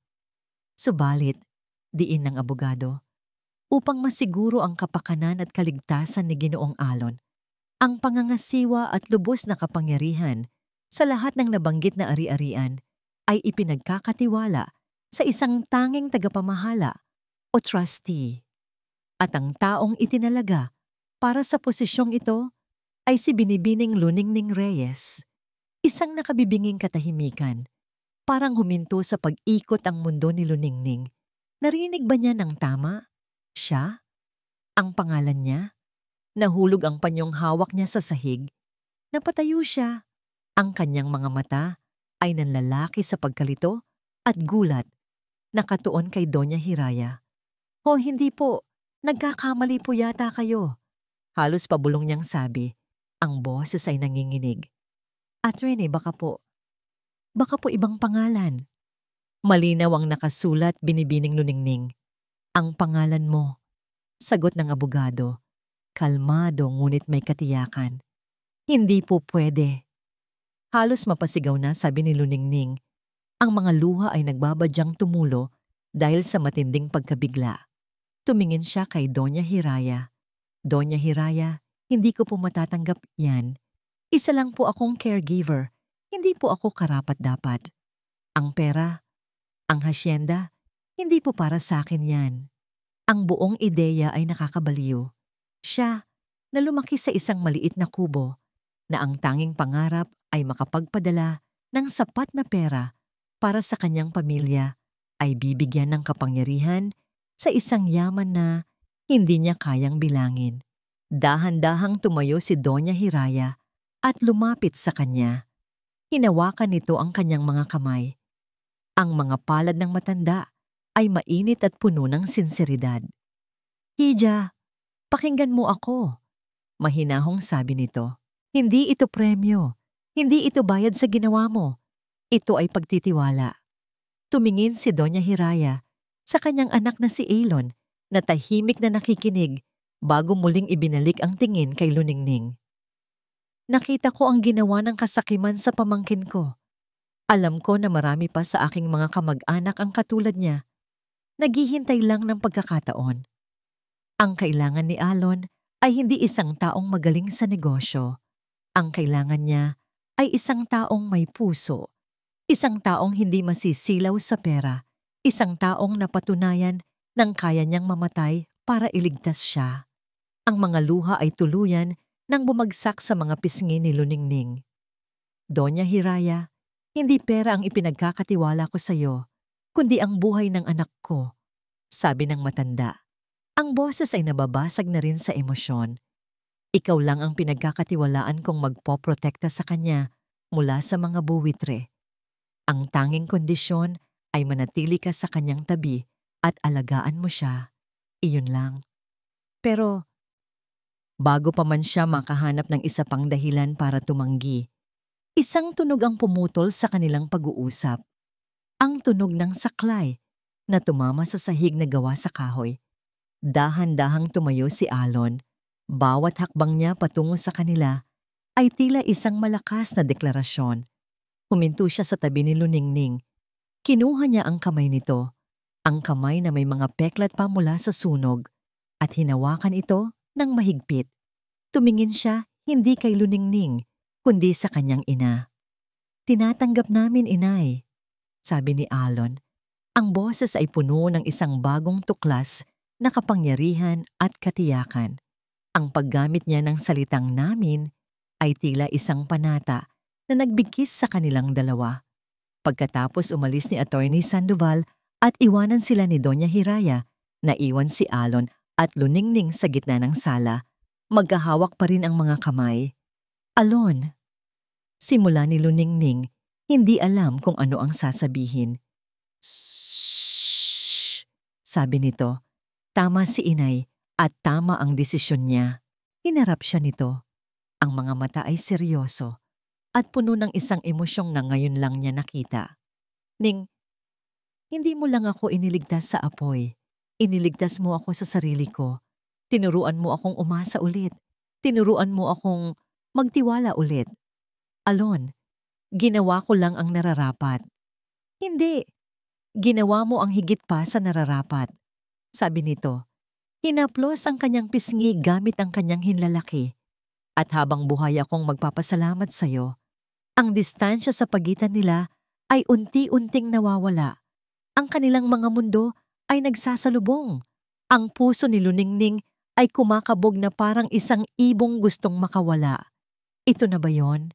Subalit, diin ng abogado, upang masiguro ang kapakanan at kaligtasan ni Ginoong Alon, ang pangangasiwa at lubos na kapangyarihan sa lahat ng nabanggit na ari-arian ay ipinagkakatiwala sa isang tanging tagapamahala o trustee. At ang taong itinalaga para sa posisyong ito ay si Binibining Luningning Reyes, isang nakabibinging katahimikan. Parang huminto sa pag-ikot ang mundo ni Luningning. Narinig ba niya ng tama? Siya? Ang pangalan niya? Nahulog ang panyong hawak niya sa sahig. Napatayo siya. Ang kanyang mga mata ay nanlalaki sa pagkalito at gulat. Nakatuon kay Doña Hiraya. "O hindi po, nagkakamali po yata kayo." Halos pabulong niyang sabi. Ang boses ay nanginginig. "Attorney, baka po ibang pangalan." Malinaw ang nakasulat, Binibining Luningning. "Ang pangalan mo." Sagot ng abogado. Kalmado ngunit may katiyakan. "Hindi po pwede." Halos mapasigaw na, sabi ni Luningning. Ang mga luha ay nagbabadyang tumulo dahil sa matinding pagkabigla. Tumingin siya kay Doña Hiraya. "Doña Hiraya, hindi ko po matatanggap yan. Isa lang po akong caregiver. Hindi po ako karapat-dapat. Ang pera, ang hacienda, hindi po para sa akin yan. Ang buong ideya ay nakakabaliw. Siya, na lumaki sa isang maliit na kubo, na ang tanging pangarap ay makapagpadala ng sapat na pera para sa kanyang pamilya, ay bibigyan ng kapangyarihan sa isang yaman na hindi niya kayang bilangin." Dahan-dahang tumayo si Doña Hiraya at lumapit sa kanya. Hinawakan nito ang kanyang mga kamay. Ang mga palad ng matanda ay mainit at puno ng sinseridad. "Hija, pakinggan mo ako," mahinahong sabi nito. "Hindi ito premyo. Hindi ito bayad sa ginawa mo. Ito ay pagtitiwala." Tumingin si Doña Hiraya sa kanyang anak na si Alon na tahimik na nakikinig bago muling ibinalik ang tingin kay Luningning. "Nakita ko ang ginawa ng kasakiman sa pamangkin ko. Alam ko na marami pa sa aking mga kamag-anak ang katulad niya. Naghihintay lang ng pagkakataon. Ang kailangan ni Alon ay hindi isang taong magaling sa negosyo. Ang kailangan niya ay isang taong may puso. Isang taong hindi masisilaw sa pera. Isang taong napatunayan ng kaya niyang mamatay para iligtas siya." Ang mga luha ay tuluyan nang bumagsak sa mga pisngi ni Luningning. "Doña Hiraya, hindi pera ang ipinagkakatiwala ko sa iyo, kundi ang buhay ng anak ko," sabi ng matanda. Ang boses ay nababasag na rin sa emosyon. "Ikaw lang ang pinagkakatiwalaan kong magpoprotekta sa kanya mula sa mga buwitre. Ang tanging kondisyon ay manatili ka sa kanyang tabi at alagaan mo siya. Iyon lang." Pero bago pa man siya makahanap ng isa pang dahilan para tumanggi, isang tunog ang pumutol sa kanilang pag-uusap. ang tunog ng saklay na tumama sa sahig na gawa sa kahoy. Dahan-dahang tumayo si Alon. Bawat hakbang niya patungo sa kanila ay tila isang malakas na deklarasyon. Huminto siya sa tabi ni Luningning. Kinuha niya ang kamay nito, ang kamay na may mga peklat pa mula sa sunog, at hinawakan ito ng mahigpit. Tumingin siya hindi kay Luningning, kundi sa kanyang ina. "Tinatanggap namin, inay," sabi ni Alon. Ang boses ay puno ng isang bagong tuklas na kapangyarihan at katiyakan. Ang paggamit niya ng salitang namin ay tila isang panata na nagbigkis sa kanilang dalawa. Pagkatapos umalis ni Attorney Sandoval at iwanan sila ni Doña Hiraya, naiwan si Alon at Luningning sa gitna ng sala. Magkahawak pa rin ang mga kamay. "Alon," simula ni Luningning, hindi alam kung ano ang sasabihin. "Shhh," sabi nito. Tama si inay at tama ang desisyon niya. Hinarap siya nito. Ang mga mata ay seryoso at puno ng isang emosyong na ngayon lang niya nakita. "Ning, hindi mo lang ako iniligtas sa apoy. Iniligtas mo ako sa sarili ko. Tinuruan mo akong umasa ulit. Tinuruan mo akong magtiwala ulit. Alon, ginawa ko lang ang nararapat." "Hindi. Ginawa mo ang higit pa sa nararapat," sabi nito. Hinaplos ang kanyang pisngi gamit ang kanyang hinlalaki. "At habang buhay akong magpapasalamat sa iyo, ang distansya sa pagitan nila ay unti-unting nawawala. Ang kanilang mga mundo ay nagsasalubong. Ang puso ni Luningning ay kumakabog na parang isang ibong gustong makawala. Ito na ba yon?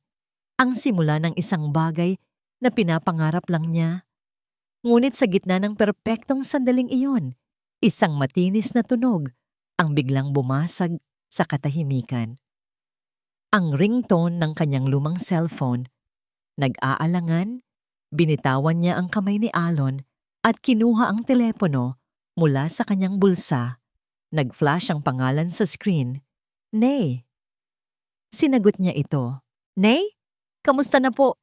Ang simula ng isang bagay na pinapangarap lang niya? Ngunit sa gitna ng perpektong sandaling iyon, isang matinis na tunog ang biglang bumasag sa katahimikan. Ang ringtone ng kanyang lumang cellphone. Nag-aalangan, binitawan niya ang kamay ni Alon at kinuha ang telepono mula sa kanyang bulsa. Nag-flash ang pangalan sa screen. "Nay." Sinagot niya ito. "Nay, kamusta na po?"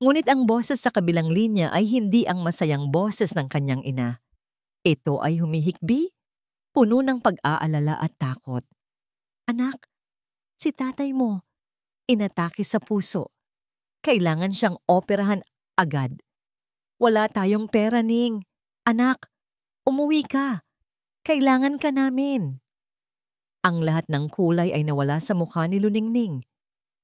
Ngunit ang boses sa kabilang linya ay hindi ang masayang boses ng kanyang ina. Ito ay humihikbi, puno ng pag-aalala at takot. "Anak, si tatay mo, inatake sa puso. Kailangan siyang operahan agad. Wala tayong pera, Ning. Anak, umuwi ka. Kailangan ka namin." Ang lahat ng kulay ay nawala sa mukha ni Luningning.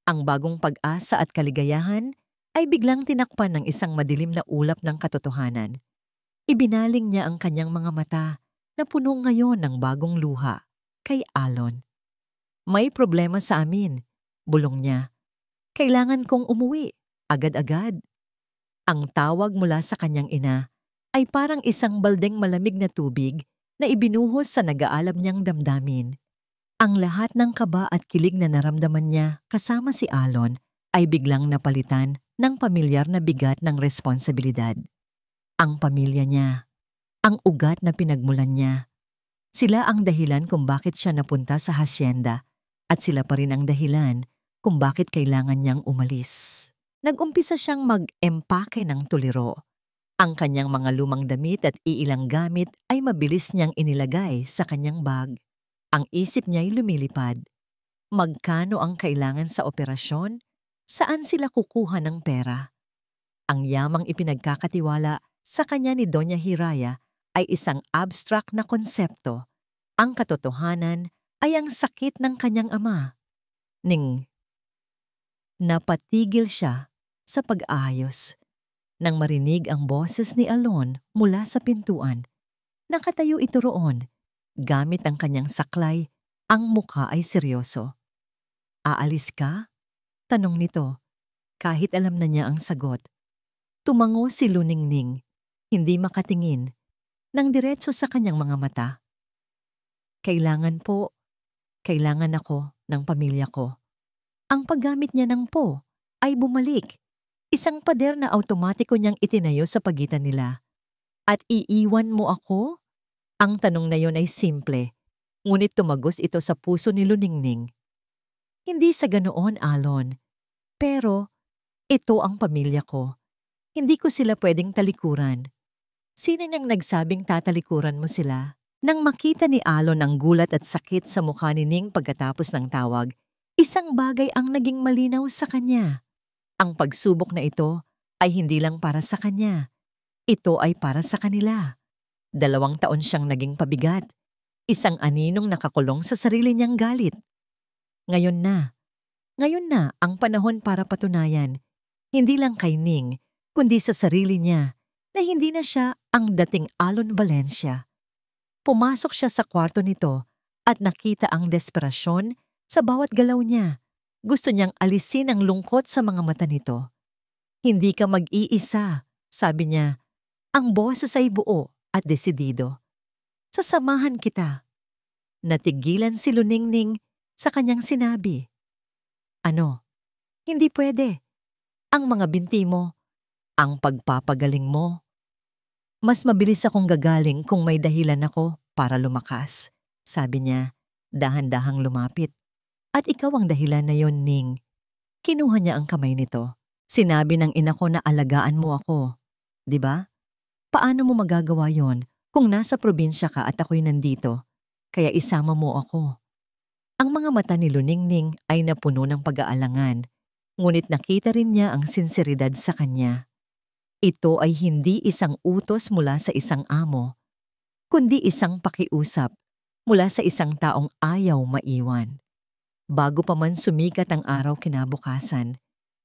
Ang bagong pag-asa at kaligayahan ay biglang tinakpan ng isang madilim na ulap ng katotohanan. Ibinaling niya ang kanyang mga mata na puno ngayon ng bagong luha kay Alon. "May problema sa amin," bulong niya. "Kailangan kong umuwi, agad-agad." Ang tawag mula sa kanyang ina ay parang isang baldeng malamig na tubig na ibinuhos sa nag-aalab niyang damdamin. Ang lahat ng kaba at kilig na naramdaman niya kasama si Alon ay biglang napalitan ng pamilyar na bigat ng responsibilidad. Ang pamilya niya, ang ugat na pinagmulan niya. Sila ang dahilan kung bakit siya napunta sa hasyenda at sila pa rin ang dahilan kung bakit kailangan niyang umalis. Nag-umpisa siyang mag-empake ng tuliro. Ang kanyang mga lumang damit at iilang gamit ay mabilis niyang inilagay sa kanyang bag. Ang isip niya'y lumilipad. Magkano ang kailangan sa operasyon? Saan sila kukuha ng pera? Ang yamang ipinagkakatiwala sa kanya ni Doña Hiraya ay isang abstract na konsepto. Ang katotohanan ay ang sakit ng kanyang ama. Ning, napatigil siya sa pag-aayos nang marinig ang boses ni Alon mula sa pintuan. Nakatayo ito roon. Gamit ang kanyang saklay, ang mukha ay seryoso. "Aalis ka?" tanong nito, kahit alam na niya ang sagot. Tumango si Luningning, hindi makatingin, nang diretso sa kanyang mga mata. "Kailangan po, kailangan ako ng pamilya ko." Ang paggamit niya ng po ay bumalik. Isang pader na automatiko niyang itinayo sa pagitan nila. "At iiwan mo ako?" Ang tanong na yon ay simple, ngunit tumagos ito sa puso ni Luningning. "Hindi sa ganoon, Alon. Pero ito ang pamilya ko. Hindi ko sila pwedeng talikuran. Sino niyang nagsabing tatalikuran mo sila? Nang makita ni Alon ang gulat at sakit sa mukha ni Ning pagkatapos ng tawag, isang bagay ang naging malinaw sa kanya. Ang pagsubok na ito ay hindi lang para sa kanya. Ito ay para sa kanila. 2 taon siyang naging pabigat. Isang aninong nakakulong sa sarili niyang galit. Ngayon na ang panahon para patunayan, hindi lang kay Ning, kundi sa sarili niya, na hindi na siya ang dating Alon Valencia. Pumasok siya sa kwarto nito at nakita ang desperasyon sa bawat galaw niya. Gusto niyang alisin ang lungkot sa mga mata nito. Hindi ka mag-iisa, sabi niya. Ang boses ay buo at desidido. Sasamahan kita. Natigilan si Luningning sa kanyang sinabi. Ano? Hindi pwede. Ang mga binti mo, ang pagpapagaling mo. Mas mabilis akong gagaling kung may dahilan ako para lumakas, sabi niya, dahan-dahang lumapit. At ikaw ang dahilan na yon, Ning. Kinuha niya ang kamay nito. Sinabi ng ina ko na alagaan mo ako. 'Di ba? Paano mo magagawa yon kung nasa probinsya ka at ako'y nandito? Kaya isama mo ako. Ang mga mata ni Luningning ay napuno ng pag-aalangan, ngunit nakita rin niya ang sinseridad sa kanya. Ito ay hindi isang utos mula sa isang amo, kundi isang pakiusap mula sa isang taong ayaw maiwan. Bago pa man sumikat ang araw kinabukasan,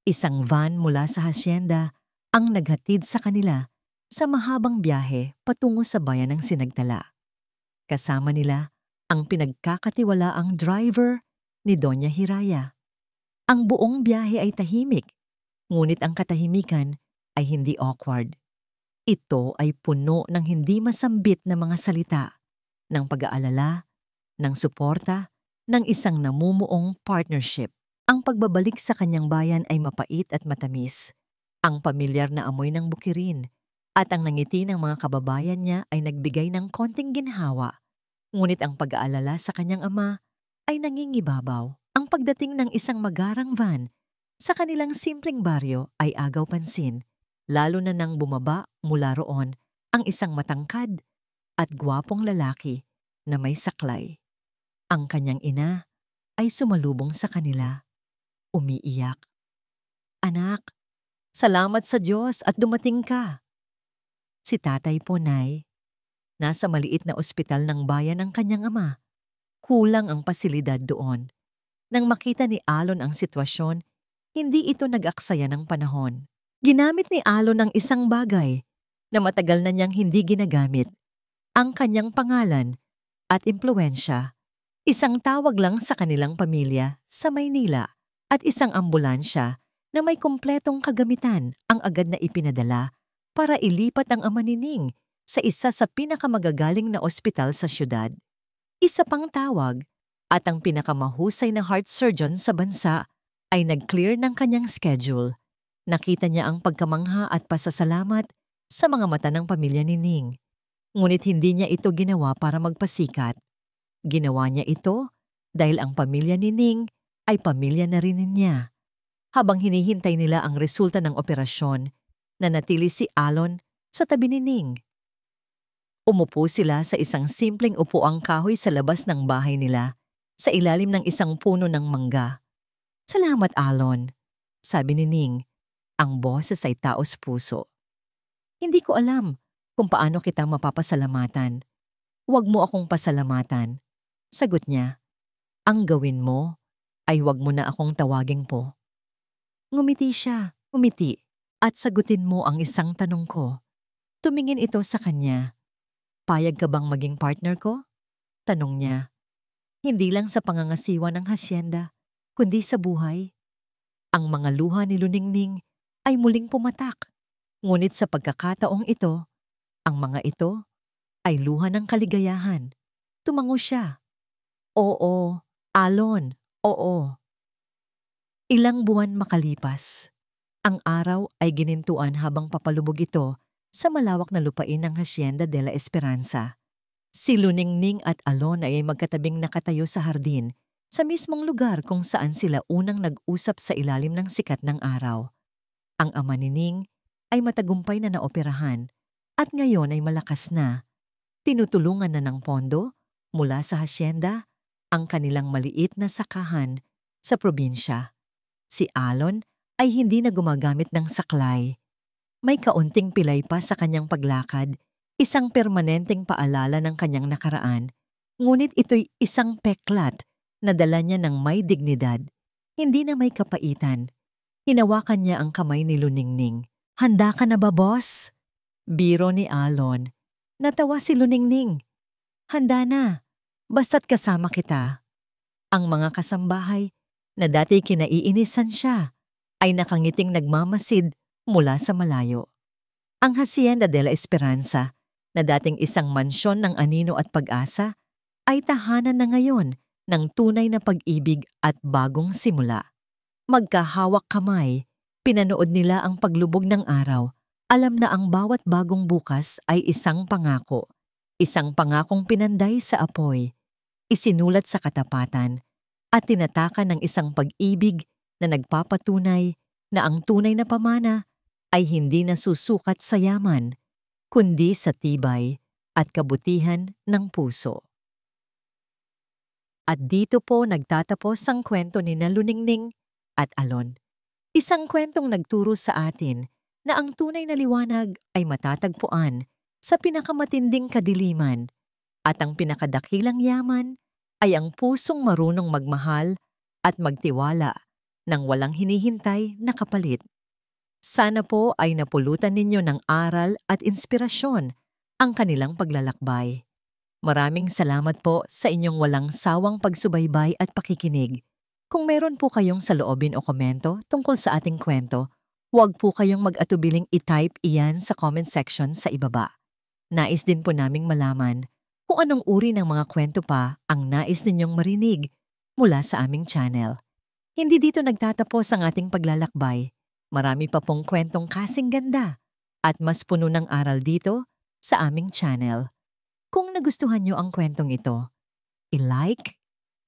isang van mula sa hasyenda ang naghatid sa kanila sa mahabang biyahe patungo sa bayan ng Sinagtala. Kasama nila ang pinagkakatiwalaang driver ni Doña Hiraya. Ang buong biyahe ay tahimik, ngunit ang katahimikan ay hindi awkward. Ito ay puno ng hindi masambit na mga salita, ng pag-aalala, ng suporta, ng isang namumuong partnership. Ang pagbabalik sa kanyang bayan ay mapait at matamis. Ang pamilyar na amoy ng bukirin at ang nangiti ng mga kababayan niya ay nagbigay ng konting ginhawa. Ngunit ang pag-aalala sa kanyang ama ay nangingibabaw. Ang pagdating ng isang magarang van sa kanilang simpleng baryo ay agaw pansin, lalo na nang bumaba mula roon ang isang matangkad at gwapong lalaki na may saklay. Ang kanyang ina ay sumalubong sa kanila, umiiyak. Anak, salamat sa Diyos at dumating ka. Si tatay po, Nay. Nasa maliit na ospital ng bayan ang kanyang ama. Kulang ang pasilidad doon. Nang makita ni Alon ang sitwasyon, hindi ito nag-aksaya ng panahon. Ginamit ni Alon ang isang bagay na matagal na niyang hindi ginagamit. Ang kanyang pangalan at impluwensya. Isang tawag lang sa kanilang pamilya sa Maynila at isang ambulansya na may kumpletong kagamitan ang agad na ipinadala para ilipat ang ama ni Ning sa isa sa pinakamagagaling na ospital sa syudad. Isa pang tawag at ang pinakamahusay na heart surgeon sa bansa ay nag-clear ng kanyang schedule. Nakita niya ang pagkamangha at pasasalamat sa mga mata ng pamilya ni Ning. Ngunit hindi niya ito ginawa para magpasikat. Ginawa niya ito dahil ang pamilya ni Ning ay pamilya na rin niya. Habang hinihintay nila ang resulta ng operasyon, nanatili si Alon sa tabi ni Ning. Umupo sila sa isang simpleng upuang kahoy sa labas ng bahay nila, sa ilalim ng isang puno ng mangga. Salamat, Alon, sabi ni Ning. Ang boses ay taos puso. Hindi ko alam kung paano kita mapapasalamatan. Huwag mo akong pasalamatan. Sagot niya, ang gawin mo ay huwag mo na akong tawagin po. Ngumiti siya, at sagutin mo ang isang tanong ko. Tumingin ito sa kanya. Payag ka bang maging partner ko? Tanong niya. Hindi lang sa pangangasiwa ng hasyenda, kundi sa buhay. Ang mga luha ni Luningning ay muling pumatak. Ngunit sa pagkakataong ito, ang mga ito ay luha ng kaligayahan. Tumango siya. Oo, Alon, oo. Ilang buwan makalipas. Ang araw ay ginintuan habang papalubog ito sa malawak na lupain ng Hacienda de la Esperanza. Si Luningning at Alon ay magkatabing nakatayo sa hardin, sa mismong lugar kung saan sila unang nag-usap sa ilalim ng sikat ng araw. Ang ama ni Ning ay matagumpay na naoperahan at ngayon ay malakas na. Tinutulungan na ng pondo mula sa hasyenda ang kanilang maliit na sakahan sa probinsya. Si Alon ay hindi na gumagamit ng saklay. May kaunting pilay pa sa kanyang paglakad, isang permanenteng paalala ng kanyang nakaraan, ngunit ito'y isang peklat na dala niya ng may dignidad, hindi na may kapaitan. Hinawakan niya ang kamay ni Luningning. "Handa ka na ba, boss?" Biro ni Alon. Natawa si Luningning. "Handa na, basta't kasama kita." Ang mga kasambahay na dati kinaiinisan siya ay nakangiting nagmamasid mula sa malayo. Ang Hacienda de la Esperanza, na dating isang mansyon ng anino at pag-asa, ay tahanan na ngayon ng tunay na pag-ibig at bagong simula. Magkahawak kamay, pinanood nila ang paglubog ng araw. Alam na ang bawat bagong bukas ay isang pangako. Isang pangakong pinanday sa apoy, isinulat sa katapatan, at tinatakan ng isang pag-ibig na nagpapatunay na ang tunay na pamana ay hindi nasusukat sa yaman, kundi sa tibay at kabutihan ng puso. At dito po nagtatapos ang kwento ni Luningning at Alon. Isang kwentong nagturo sa atin na ang tunay na liwanag ay matatagpuan sa pinakamatinding kadiliman at ang pinakadakilang yaman ay ang pusong marunong magmahal at magtiwala ng walang hinihintay na kapalit. Sana po ay napulutan ninyo ng aral at inspirasyon ang kanilang paglalakbay. Maraming salamat po sa inyong walang sawang pagsubaybay at pakikinig. Kung meron po kayong saloobin o komento tungkol sa ating kwento, huwag po kayong mag-atubiling i-type iyan sa comment section sa ibaba. Nais din po naming malaman kung anong uri ng mga kwento pa ang nais ninyong marinig mula sa aming channel. Hindi dito nagtatapos ang ating paglalakbay. Marami pa pong kwentong kasing ganda at mas puno ng aral dito sa aming channel. Kung nagustuhan nyo ang kwentong ito, i-like,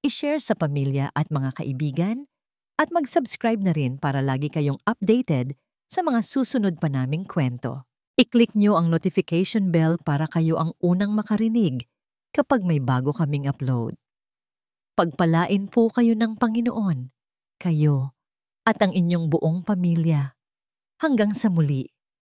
i-share sa pamilya at mga kaibigan, at mag-subscribe na rin para lagi kayong updated sa mga susunod pa naming kwento. I-click nyo ang notification bell para kayo ang unang makarinig kapag may bago kaming upload. Pagpalain po kayo ng Panginoon, kayo at ang inyong buong pamilya. Hanggang sa muli.